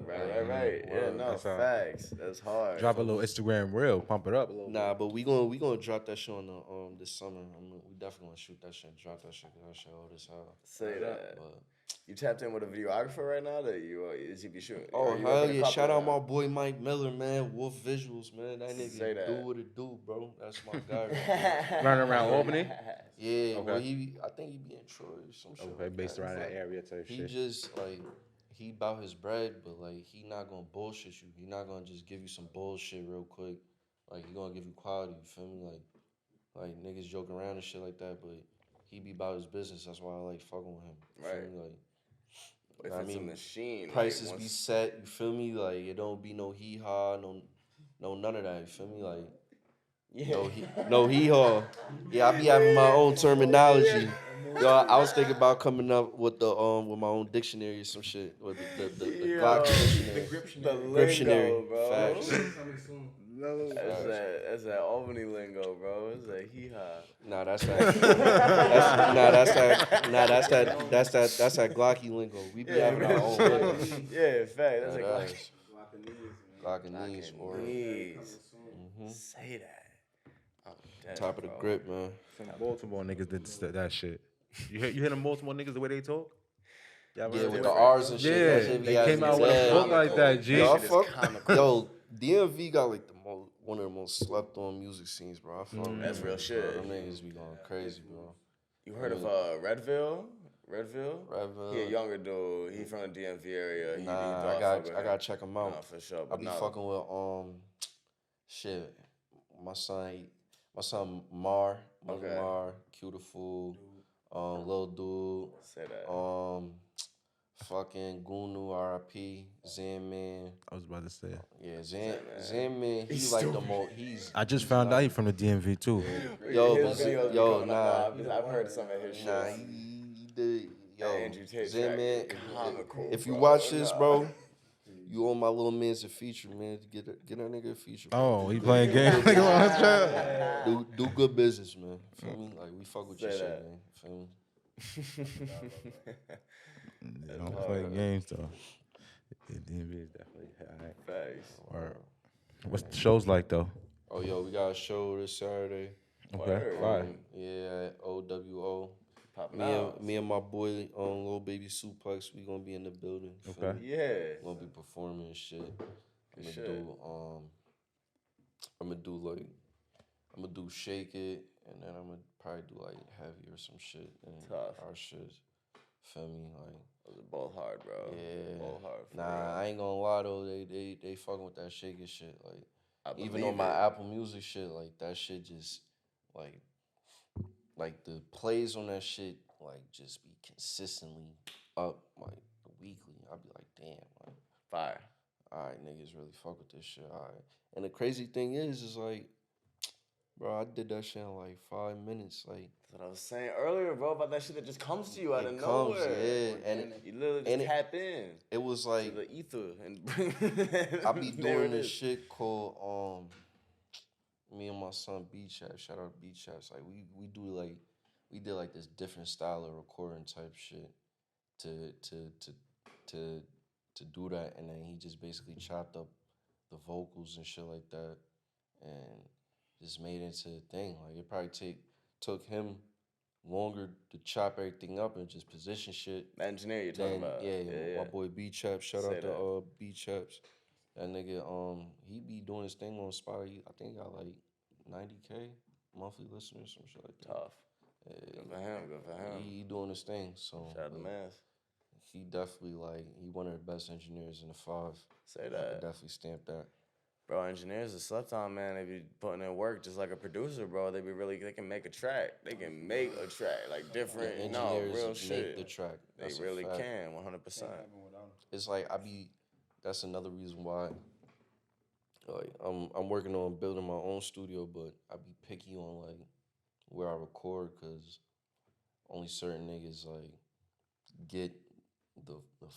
Right. Yeah, no, That's hard. facts. That's hard. drop a little Instagram reel, pump it up a little. Nah, but we gonna drop that shit on the this summer. We definitely gonna shoot that shit, and drop that shit, 'cause that shit old as hell. Say that. But, You tapped in with a videographer right now that is he be shooting? oh Or you hell working a yeah! couple Shout out now? my boy Mike Miller, man. Wolf Visuals, man. That nigga Say that. do what it do, bro. That's my guy. Right there. Learn around Albany. Yeah, Okay. well, I think he be in Troy or some shit. Okay, like based that. around He's that area type He shit. just like he about his bread, but like he not gonna bullshit you. He not gonna just give you some bullshit real quick. Like he gonna give you quality. You feel me? Like niggas joke around and shit like that, but he be about his business. That's why I like fucking with him. You feel Right. me? Like. If I it's a mean, machine, prices like, be once- set. You feel me? Like it don't be no hee haw, no none of that. You feel me? Like no hee haw. Yeah, I be having my own terminology. Yo, I was thinking about coming up with the with my own dictionary or some shit, with the Glock dictionary, the Griptionary. lingo, bro. Facts. That's that Albany lingo, bro. It's a hee haw. Nah, that's that. That's that Glocky lingo. We be having our own lingo. Yeah, fact. That's a That Glock. ass. Glockinese or Knees. Say that. I'm dead, top of the bro. grip, man. Some Baltimore niggas did that shit. You hear them Baltimore niggas the way they talk? Yeah, with the R's and shit. that Yeah, shit be they having came out me with a dead. book like that, G. Yo, I Shit is fuck, comical. yo, DMV got like one of the most slept on music scenes, bro. I fuck with That's them, real bro. shit. Them niggas be going crazy, bro. You heard of Redville? Redville? Redville. He a younger dude. He from the DMV area. He Nah, dog I fuck with gotta him. check them out. Nah, for sure. I But be no. fucking with shit. My son Mar, Okay. Mar, Q the Fool, Lil Dude, Say that. fucking Gunu RIP, Zen Man. I was about to say. Yeah, Zen Man, He's like the most. He's I just found out he from the DMV too. yo, His but videos be yo, going up. nah, I've heard some of his shit. nah, he did. Yo, Andrew Tate Zen track, Man, comical, if you bro. watch this, Nah. bro, you owe my little man's a feature, man. Get that nigga a feature. Bro. Oh, he playing games. Nigga on his trap. Do good business, man. Feel me? Like we fuck with your Say shit, that. man. Feel me? They don't play games though. The DMV is definitely alright. Facts. Or what's the shows like though? Oh, yo, we got a show this Saturday. Okay, Word. fine. Yeah, at OWO. Popping Me out. and, me and my boy, Lil Baby Suplex, we gonna be in the building. feel Okay. me? Yeah. Gonna be performing and shit. I'm Good gonna shit. do I'm gonna do Shake It, and then I'm gonna probably do like Heavy or some shit. And Tough. our shit. Feel me? Like, Those are both hard, bro. yeah. Both hard. For Nah, real. I ain't gonna lie though. They fucking with that Shake It shit. Like, I even believe on my it. Apple Music shit, like that shit just like the plays on that shit like just be consistently up like weekly. I'd be like, damn, like, Fire. all right, niggas really fuck with this shit. All right. And the crazy thing is like, bro, I did that shit in like 5 minutes. Like, That's what I was saying earlier, bro, about that shit that just comes to you out It of comes, nowhere. yeah, and you literally just and it- tap in it was to like, the ether and bring. I be there doing it this is. shit called me and my son Beat Chat. Shout out Beat Chats. Like we did like this different style of recording type shit to do that, and then he just basically chopped up the vocals and shit like that, and just made it into a thing. Like it probably took him longer to chop everything up and just position shit. The engineer you're talking about. Yeah, my boy B Chaps. Shout Say out to that. B Chaps. That nigga, he be doing his thing on Spotify. I think he got like 90K monthly listeners, some shit like that. Tough. Good for him. Good for him. He doing his thing. So Shout out to Mans. he definitely he one of the best engineers in the 5. Say I that. could definitely stamp that. Bro, engineers are slept on, man. They be putting in work just like a producer, bro. They can make a track. They can make a track, like different, Engineers real make shit. the track. They That's a really fact. can, 100%. It's like that's another reason why like I'm working on building my own studio, but I be picky on like where I record because only certain niggas like get the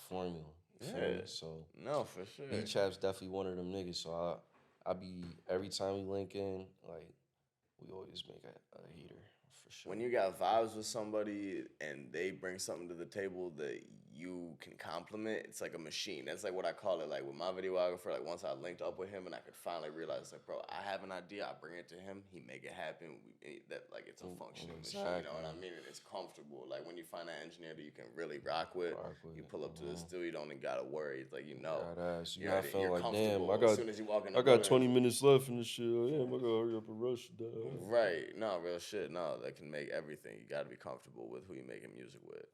formula. You feel me? Yeah. So No, for sure. B Chap's definitely one of them niggas. So I be every time we link in, like we always make a heater for sure. When you got vibes with somebody and they bring something to the table that you can compliment, it's like a machine. That's like what I call it. Like with my videographer, like once I linked up with him and I could finally realize, like, bro, I have an idea. I bring it to him. He make it happen. That like it's a functioning machine. You know what I mean? And it's comfortable. Like when you find an engineer that you can really rock with, you pull up to the studio, you don't even gotta worry. It's like you know. You're not feeling like, damn, as soon as you walk in the I got building. 20 minutes left in the shit. Damn, I gotta hurry up and rush it down. Right. No, real shit. No, that can make everything. You got to be comfortable with who you're making music with.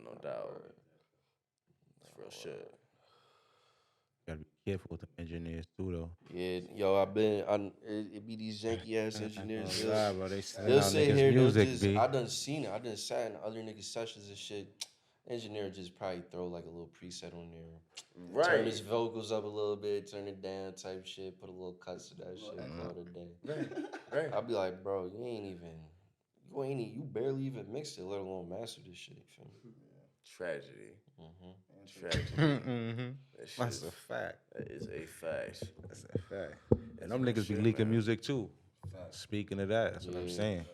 No doubt. It's real shit. Gotta be careful with the engineers too, though. Yeah, yo, it be these janky ass engineers. Nah, bro, they They'll sit here, music, they'll just, B. I done seen it. I done sat in other niggas' sessions and shit. Engineer just probably throw like a little preset on there. Right. Turn his vocals up a little bit, turn it down type shit, put a little cuts to that shit, call it a day. Right. I'll be like, bro, you barely even mixed it, let alone master this shit. You feel me? Tragedy. Mm-hmm. Tragedy. That's a fact. That is a fact. That's a fact. And them real niggas be shit, leaking man. music too. Speaking of that, that's what I'm saying.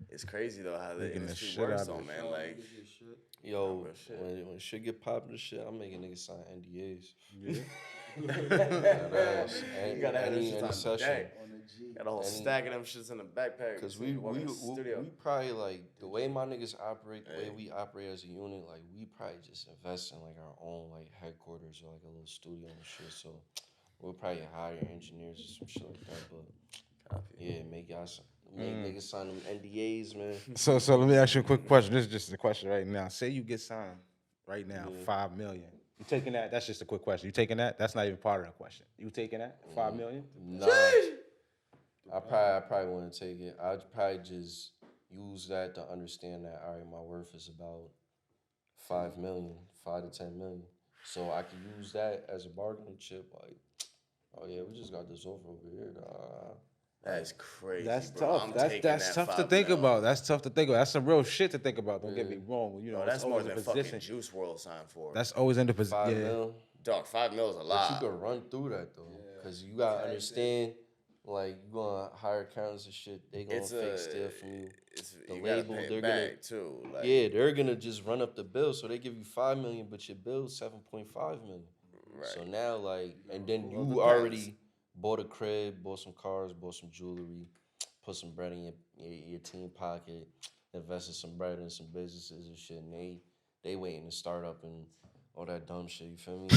It's crazy though how the Leaking the industry shit works out though, of man. Like, Yo, real shit. when shit get popping and shit, I'm making niggas sign NDAs. Yeah. you gotta have any this shit on session. deck. Got a whole stack of them shits in the backpack. Cause when we you walk in the studio. probably like the way my niggas operate, the way we operate as a unit, like we probably just invest in like our own like headquarters or like a little studio and shit. So we'll probably hire engineers or some shit like that. But yeah, make niggas sign them NDAs, man. So let me ask you a quick question. This is just a question right now. Say you get signed right now, $5 million. You taking that? That's just a quick question. You taking that? That's not even part of the question. You taking that? $5 million? Nah, I probably wouldn't take it. I'd probably just use that to understand that, all right, my worth is about 5 million, 5 to 10 million. So I can use that as a bargaining chip. Like, oh yeah, we just got this over here. That's crazy. That's bro. tough. I'm That's taking that tough to 5 think mil. about. That's tough to think about. That's some real shit to think about. Don't get me wrong. You know, Bro, that's it's more always than a fucking position. Juice WRLD signed for. That's always in the 5 position. Yeah. mil. Dog, 5 mil is a But lot. you could run through that though, because you gotta understand, like you gonna hire accountants and shit. They gonna fake steal from you. The you label, gotta pay they're it gonna back too. Like, yeah, they're gonna just run up the bill. So they give you 5 million, but your bill's 7.5 million. Right. So now like, and then you depends. already bought a crib, bought some cars, bought some jewelry, put some bread in your team pocket, invested some bread in some businesses and shit. And they waiting to start up and all that dumb shit. You feel me?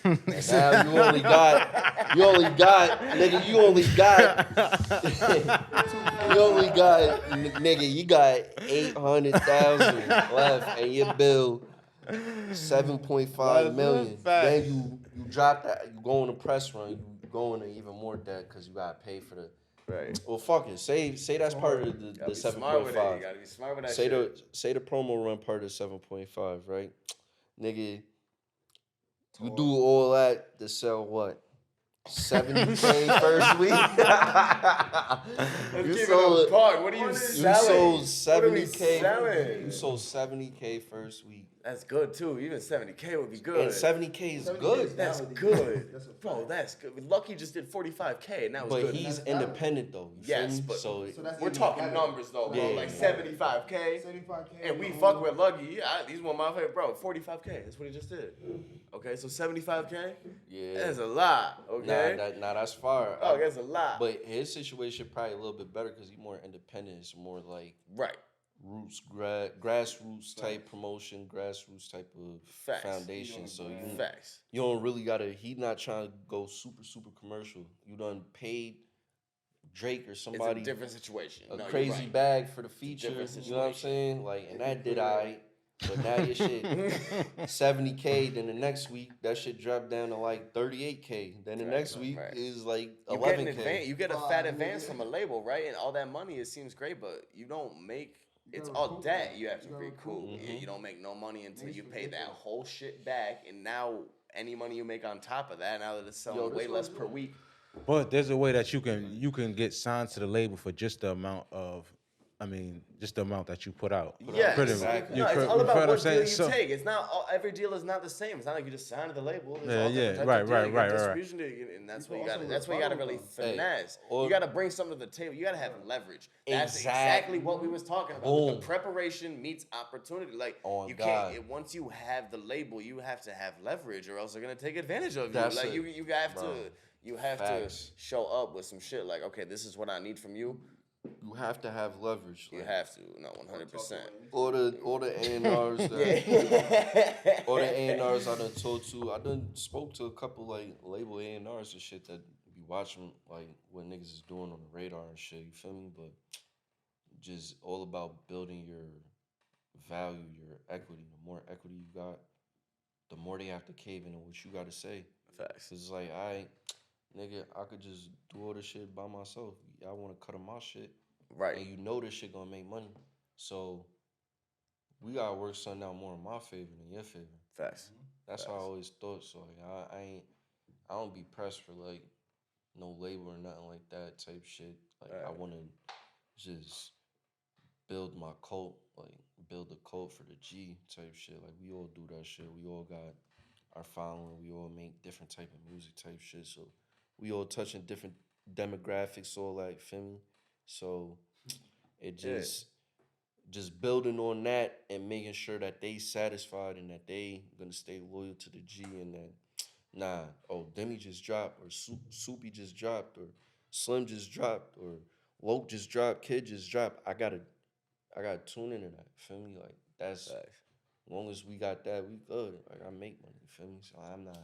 And now you only got, nigga, you got 800,000 left, and your bill 7.5 million. Then you drop that, you go on a press run, you go into even more debt because you gotta pay for the. Right. Well, fuck it. Say that's part of the 7.5. You gotta be smart with that shit. Say the promo run part of 7.5, right? Nigga, you do all that to sell what? 70K first week? Let's keep it apart. What are you You selling? sold What are we 70K. selling? You sold 70K first week. That's good too. Even 70K would be good. And 70K is good. That's good. Bro, that's good. Lucky just did 45K and that was But good. he's independent though. You feel Yes, me? but So we're talking numbers though, bro. Yeah. Like 75K. And we fuck with Lucky. Yeah, he's one of my favorite, bro. 45K. That's what he just did. Okay, so 75K. yeah. That's a lot. Okay. Nah, that's far. Oh, that's a lot. But his situation probably a little bit better because he's more independent. It's more like Right. grassroots type promotion, grassroots type of Facts. foundation. So Facts. you don't really gotta. He not trying to go super commercial. You done paid Drake or somebody It's a different situation. a No, you're crazy right. bag for the feature. different You know what I'm saying? Like, and that did I. But now your shit 70K. Then the next week that shit dropped down to like 38K. Then the next week is like 11K. You get a fat advance from a label, right? And all that money, it seems great, but you don't make. It's all debt you have to recoup. You don't make no money until you pay that whole shit back. And now any money you make on top of that, now that it's selling way less per week. But there's a way that you can get signed to the label for just the amount of, just the amount that you put out. Yeah, exactly. No, it's all about what deal you take. It's not every deal is not the same. It's not like you just sign to the label. There's all different types of deals. Distribution deal, and that's what you got. That's what you got to really finesse. You got to bring something to the table. You got to have leverage. That's exactly what we was talking about. The preparation meets opportunity. Like you can't. Once you have the label, you have to have leverage, or else they're gonna take advantage of you. Like you have to. You have to show up with some shit like, okay, this is what I need from you. You have to have leverage. You have to, no, 100%. All the A&Rs all the A&Rs I done told to. I done spoke to a couple like label A&Rs and shit that be watching like what niggas is doing on the radar and shit. You feel me? But just all about building your value, your equity. The more equity you got, the more they have to cave into what you got to say. Facts. It's like, nigga, I could just do all this shit by myself. I want to cut on my shit. Right. And you know this shit gonna make money. So we gotta work something out more in my favor than your favor. Facts. That's how I always thought. So like, I don't be pressed for like no label or nothing like that type shit. Like I wanna just build my cult, like build a cult for the G type shit. Like we all do that shit. We all got our following. We all make different type of music type shit. So we all touching different demographics, all like, feel me? So it just building on that and making sure that they satisfied and that they gonna stay loyal to the G and that Demi just dropped or Soupy just dropped or Slim just dropped or Loke just dropped, Kid just dropped. I gotta tune into that. Feel me? Like that's as long as we got that, we good. Like I make money. Feel me? So I'm not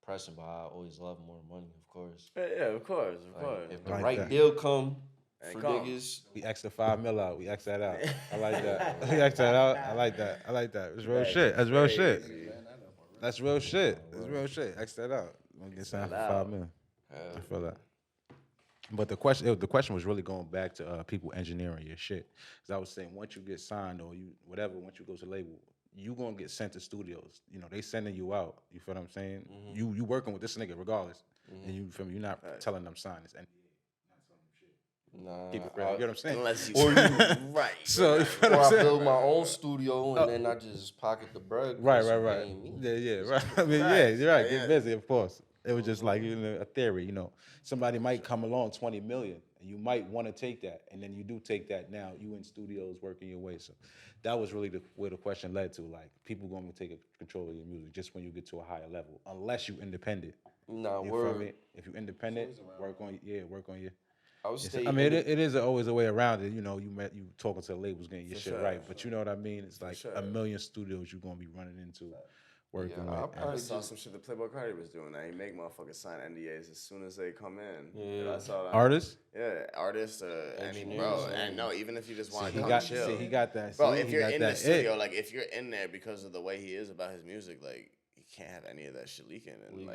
pressing, but I always love more money, of course. Yeah, of course. If the right deal come for niggas, we X the $5 million out. We X that out. I like that. We X that out. I like that. It's real shit. That's real shit. That's real shit. That's real shit. X that out. I'm gonna get signed for $5 million. I feel that. But the question was really going back to people engineering your shit. Because I was saying, once you get signed or once you go to label, you gonna get sent to studios. You know, they sending you out. You feel what I'm saying? Mm-hmm. You working with this nigga regardless. Mm-hmm. And you feel me? You're not telling them sign this NDA. Nah, keep it real. You know what I'm saying? Unless you right. So or I build my own studio and then I just pocket the bread. Right. Yeah, right. I mean, yeah, you're right. Get busy, of course. It was just like a theory, you know. Somebody might come along, 20 million, and you might want to take that, and then you do take that. Now you in studios working your way. So that was really where the question led to. Like, people going to take control of your music just when you get to a higher level, unless you independent. Nah, you feel me? If you independent, work on your. It is always a way around it. You know, you talking to the labels, getting your shit right. But you know what I mean? It's like a million studios you're gonna be running into, working with. I saw some shit that Playboy Carti was doing. Now he make motherfuckers sign NDAs as soon as they come in. Yeah, I saw that. Artists. Yeah, artists. Bro, and no, even if you just want to come chill. See, he got that. Bro, if you're in the studio, like if you're in there because of the way he is about his music, like. You can't have any of that shit leaking, and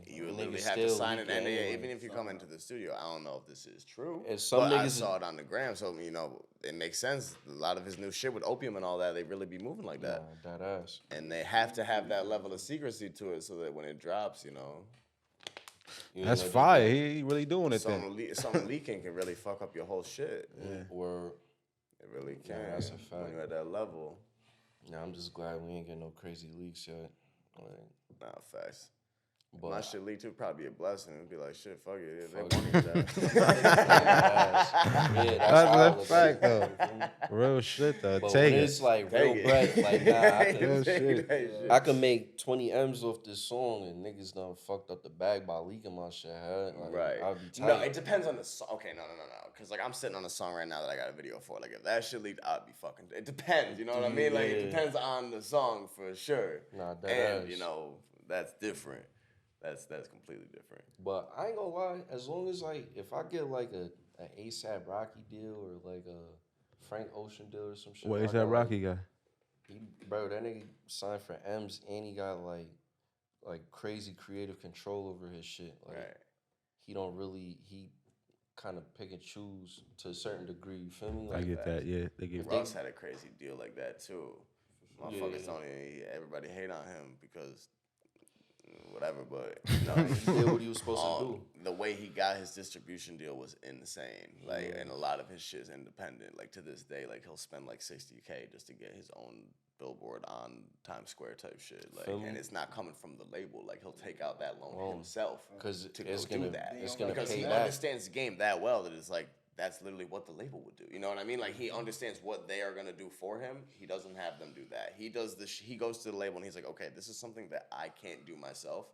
you literally have to sign an NDA, even if you come into the studio. I don't know if this is true, but I saw it on the gram, so you know it makes sense. A lot of his new shit with Opium and all that, they really be moving like that. That ass. And they have to have that level of secrecy to it, so that when it drops, you know. That's fire. He really doing it. Something leaking can really fuck up your whole shit. Yeah. Or it really can. Yeah, that's a fact. When you're at that level. Yeah, I'm just glad we ain't getting no crazy leaks yet. Like, nah, facts. But My shit leaked too, probably be a blessing. It'd be like, shit, fuck it. They Fuck wanted that. yeah, that's how I That's a look fact, at though. it. You feel me? Real shit, though. But Take when it. it's like Take real it. bread, like nah, Real shit. I can make 20 M's off this song and niggas done fucked up the bag by leaking my shit. Like, Right. I'd be No, tight. it depends on the song. Okay, no. Because, like, I'm sitting on a song right now that I got a video for. Like, if that shit leaked, I'd be fucking... It depends, you know what I mean? Like, it Yeah. depends on the song for sure. Nah, that And, ass. you know, that's different. That's completely different. But I ain't gonna lie, as long as like if I get like a ASAP Rocky deal or like a Frank Ocean deal or some shit. What I is that got, Rocky guy? Bro, that nigga signed for M's and he got like crazy creative control over his shit. Like Right. he kind of pick and choose to a certain degree. You feel me? I Like, get that. Yeah, they get. Russ had a crazy deal like that, too. Motherfuckers Yeah. don't even... Everybody hate on him because... Whatever, but... You know, he did what he was supposed to do. the way he got his distribution deal was insane. Like, and a lot of his shit is independent. Like, to this day, like, he'll spend like $60K just to get his own billboard on Times Square type shit. Like, Feel me? and it's not coming from the label. Like, he'll take out that loan himself 'cause to it's go do gonna- that. it's gonna because pay he back. understands the game that well that it's like that's literally what the label would do. You know what I mean? Like, he understands what they are gonna do for him. He doesn't have them do that. He does this. He goes to the label and he's like, okay, this is something that I can't do myself.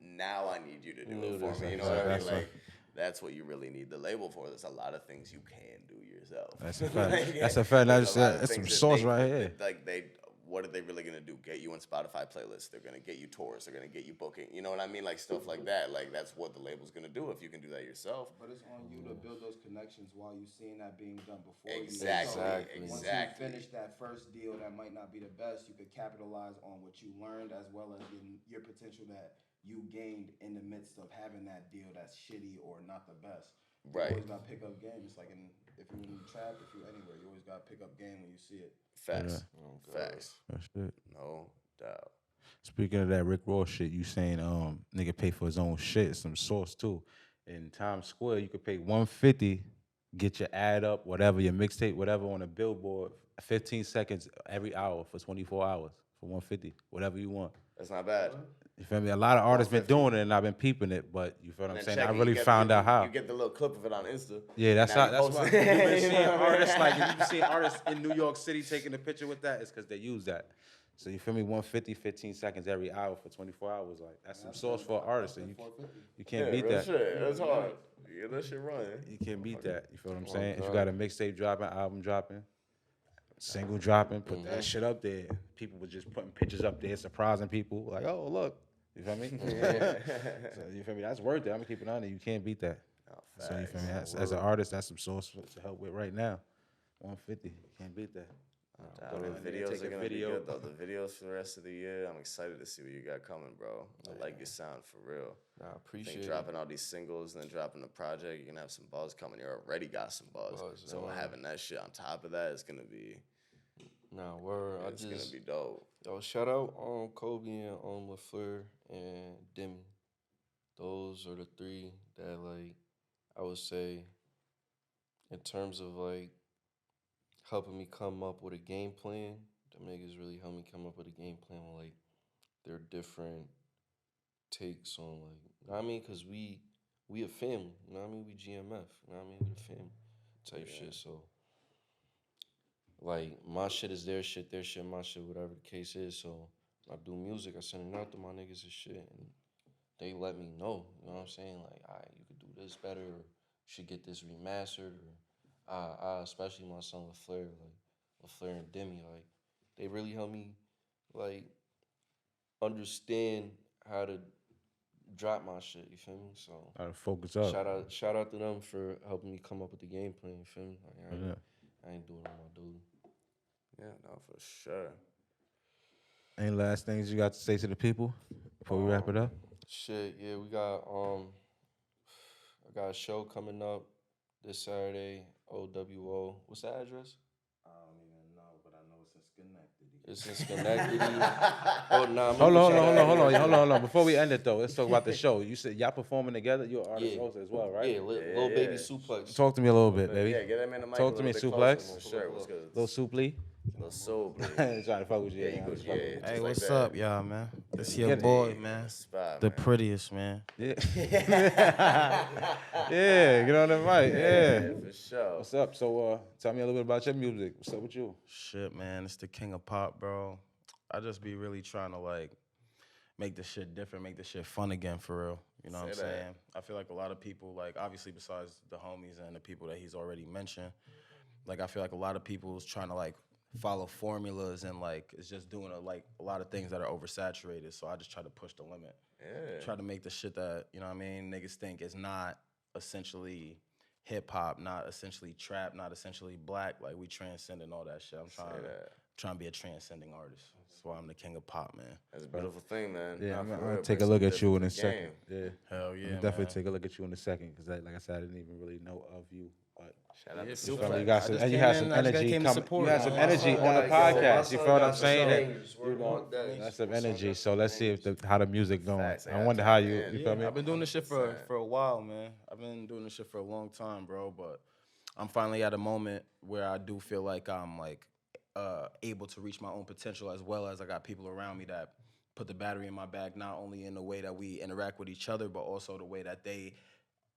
Now I need you to do it for me. You know what I mean? That's Like, that's what you really need the label for. There's a lot of things you can do yourself. That's a fact. Like, That's a fact. there's a lot of That's some things that sauce they- right here. Like what are they really gonna do? Get you on Spotify playlists? They're gonna get you tours. They're gonna get you booking. You know what I mean? Like stuff like that. Like that's what the label's gonna do if you can do that yourself. But it's on you to build those connections while you seeing that being done before Exactly. you. So once Exactly. you finish that first deal that might not be the best, you could capitalize on what you learned as well as your potential that you gained in the midst of having that deal that's shitty or not the best. Right. You always gotta pick up game. It's like if you're in the trap, if you're anywhere, you always gotta pick up game when you see it. Facts. Oh, Facts. That's it. No doubt. Speaking of that Rick Ross shit, you saying nigga pay for his own shit, some sauce too. In Times Square, you could pay $150, get your ad up, whatever, your mixtape, whatever on a billboard, 15 seconds every hour for 24 hours for $150, whatever you want. That's not bad. You feel me? A lot of artists been doing it and I've been peeping it, but you feel what I'm And saying? check I it, you really get- found out how. You get the little clip of it on Insta. Yeah, that's Now how. you That's post why it. you've been You seeing know what I mean? artists like you've been seeing artists in New York City taking a picture with that. It's because they use that. So you feel me? 150, 15 seconds every hour for 24 hours. Like that's some sauce for an artist. And you can't Yeah, beat real that. shit. That's hard. You get that shit running. You can't beat that. You feel what I'm Oh, saying? If you God. got a mixtape dropping, album dropping, single dropping, put that shit up there. People were just putting pictures up there, surprising people. Like, oh look. You feel me? So you feel me? That's worth it. I'm gonna keep it on there. You can't beat that. So you feel me? As an artist, that's some sauce to help with right now. 150. Can't beat that. Go to The the video, videos take are a gonna video. be good though. The videos for the rest of the year, I'm excited to see what you got coming, bro. I like your sound for real. Nah, I I appreciate think it. dropping all these singles and then dropping the project, you're gonna have some buzz coming. You already got some buzz. So yeah. having that shit on top of that is gonna be Nah, word. it's gonna be dope. Yo, shout out Kobe and LaFleur and Demi. Those are the three that like I would say in terms of like helping me come up with a game plan. Them niggas really helped me come up with a game plan with like their different takes on like you know what I mean? Cause we a family, you know what I mean? We GMF, you know what I mean? We the family type shit. So like my shit is their shit, my shit, whatever the case is. So I do music, I send it out to my niggas and shit, and they let me know. You know what I'm saying? Like, all right, you could do this better, or you should get this remastered, or especially my son LaFleur, like LaFleur and Demi, like they really helped me, like understand how to drop my shit. You feel me? So Focus up. shout out to them for helping me come up with the game plan. You feel me? Like, Yeah. I ain't doing it on my dude. Yeah, no, for sure. Any last things you got to say to the people before we wrap it up? Shit, yeah, we got I got a show coming up this Saturday, OWO. What's the address? I don't even know, but I know it's in Schenectady. It's in Schenectady. Oh nah, Hold on. Before we end it though, let's talk about the show. You said y'all performing together. You're an artist Yeah. also as well, right? Yeah, Lil Baby Suplex. Talk to me a little bit, baby. Yeah, get him in the mic. Talk a to me, little bit closer. Suplex. For sure. What's good? Little Supli. Little soul blade. Trying to fuck with you. Yeah, you go, I'm just fucking with yeah. you. Hey, just what's like that. up, y'all, man? This your Get it. boy, man. Spot, The man. prettiest, man. Yeah. Yeah, get on the mic. Yeah. For sure. What's up? So, tell me a little bit about your music. What's up with you? Shit, man, it's the king of pop, bro. I just be really trying to like make this shit different, make this shit fun again for real. You know what I'm Say that. saying? I feel like a lot of people, like obviously besides the homies and the people that he's already mentioned, like I feel like a lot of people is trying to like follow formulas and like it's just doing a lot of things that are oversaturated. So I just try to push the limit. Yeah. Try to make the shit that, you know what I mean, niggas think is not essentially hip hop, not essentially trap, not essentially black. Like we transcending all that shit. I'm trying to be a transcending artist. That's why I'm the king of pop, man. That's a beautiful thing, man. Yeah, Nah, I'm for gonna real, take a bring look some at you in a different second. game. Yeah. Hell yeah, Definitely man. take a look at you in a second because, like I said, I didn't even really know of you. But Shout out to Yeah, you feel me? Suplex. You got some, and you had some energy coming. You had some energy on the podcast. You feel what I'm saying? You know, that's some energy. So let's see if how the music going. Facts, I wonder how you. You Yeah, feel me? I've been doing this shit for a while, man. I've been doing this shit for a long time, bro. But I'm finally at a moment where I do feel like I'm like able to reach my own potential, as well as I got people around me that put the battery in my back, not only in the way that we interact with each other, but also the way that they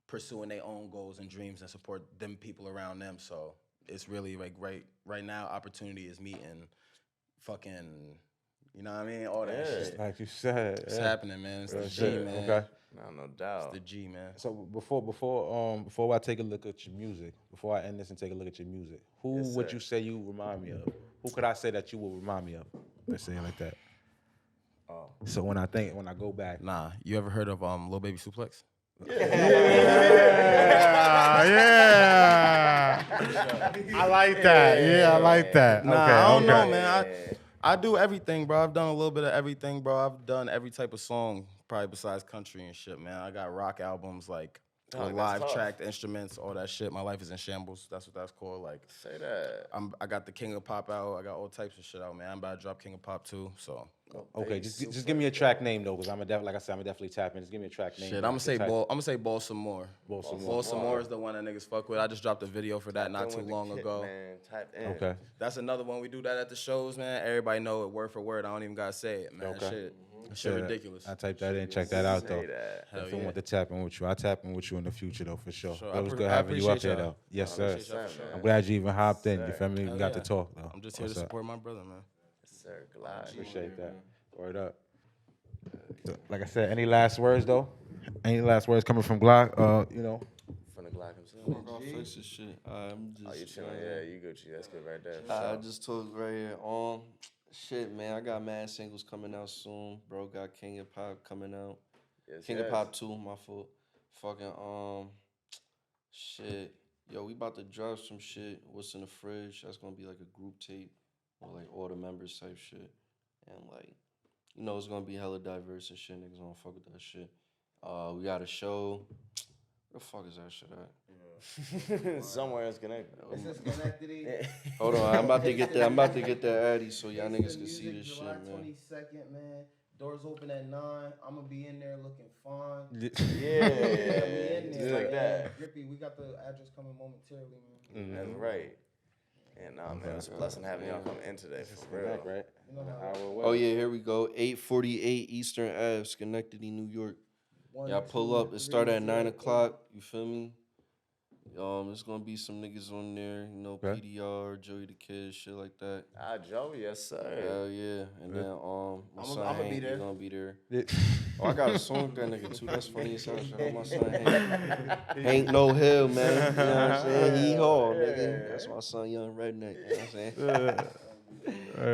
pursuing their own goals and dreams and support them people around them. So it's really like right now, opportunity is meeting fucking, you know what I mean? All that shit. Like you said, It's yeah. happening, man. It's the Real G, shit. man. Okay. No It's doubt. the G, man. So before I take a look at your music, before I end this and take a look at your music, who Yes, would sir. you say you remind me of? Who could I say that you would remind me of? Let's say it like that. Oh. So when I go back, Nah, you ever heard of Lil Baby Suplex? yeah. I like that. Yeah, I like that. Nah, I don't know, man. I do everything, bro. I've done a little bit of everything, bro. I've done every type of song, probably besides country and shit, man. I got rock albums, like with that's live tough. tracked instruments, all that shit. My life is in shambles. That's what that's called. Like, Say that. I got the King of Pop out. I got all types of shit out, man. I'm about to drop King of Pop too. So Okay, just give me a track name though, because like I said, I'm definitely tapping. Just give me a track name. shit, I'm gonna say Baltimore. Baltimore. Baltimore is the one that niggas fuck with. I just dropped a video for that not too long ago. Man, type in. Okay. That's another one. We do that at the shows, man. Everybody know it word for word. I don't even gotta say it, man. Okay. Shit ridiculous. I typed that in. Check that out though. Say that. Hell If you yeah. want to tap in with you, I'll tap in with you in the future though, for sure. Sure. It was good I having you up appreciate here y'all. though. Yes, sir. appreciate y'all for sure. I'm glad you even hopped in. You feel me? We Hell got yeah. to talk though. I'm just here to What's up? support my brother, man. Sir, glide. Appreciate that. Word up. Like I said, any last words though? Any last words coming from Glock? You know. From the Glock himself. I'll fix this shit. I'm just. Oh, you chilling? Yeah, you Gucci. That's good right there. I just told right here. Shit, man. I got mad singles coming out soon. Bro, got King of Pop coming out. Yes, King yes. of Pop 2, my fault. Fucking shit. Yo, we about to drop some shit. What's in the fridge? That's gonna be like a group tape with like all the members type shit. And like, you know, it's gonna be hella diverse and shit. Niggas gonna fuck with that shit. We got a show. Where the fuck is that shit at? Somewhere it's connected. Is this Schenectady? Hold on, I'm about to get that. I'm about to get that Addy so y'all niggas can see this shit, July man. 22nd, man. Doors open at 9. I'm gonna be in there looking fine. Yeah, we in just there. like that. Grippy, we got the address coming momentarily, man. That's right. And man, it's a blessing having y'all come in today for real. Right. You know how Oh yeah, here we go. 848 Eastern Ave, Schenectady, New York. Y'all pull up. It start at 9 o'clock. You feel me? There's gonna be some niggas on there. You know, Okay. PDR, Joey the Kid, shit like that. Ah, Joe, yes sir. Hell yeah. And then my son I'ma be Hank, he there. gonna be there. Yeah. Oh, I got a song with that nigga too. That's funny as hell. Shout out my son Hank. Hank No Hill, man. You know what I'm saying? He hard, nigga. That's my son, Young Redneck. You know what I'm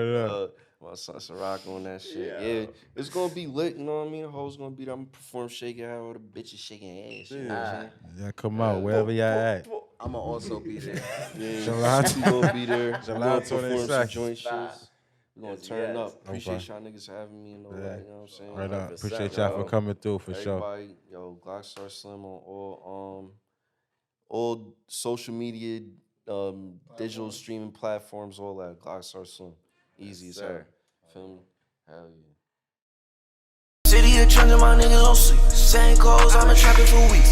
saying? My son Ciroc on that shit. Yeah. It's gonna be lit, you know what I mean? The hoes gonna be there. I'm gonna perform shaking how all the bitches shaking ass. You know what I'm saying? Yeah, come out wherever y'all at. I'ma also be there. Yeah, July we gonna be there. We July gonna perform some 22nd. joint shits. We gonna Yes, turn yes. up. Appreciate Okay. y'all niggas having me and all that. You know what I'm saying? Right up. 100%, Appreciate y'all for yo. coming through for sure. Everybody, yo, Glockstar Slim on all social media, digital streaming platforms, all that. Glockstar Slim, easy as hell. sir. Feel me? Hell yeah. City of Trends and my niggas don't sleep. Same clothes, I've been trapping for weeks.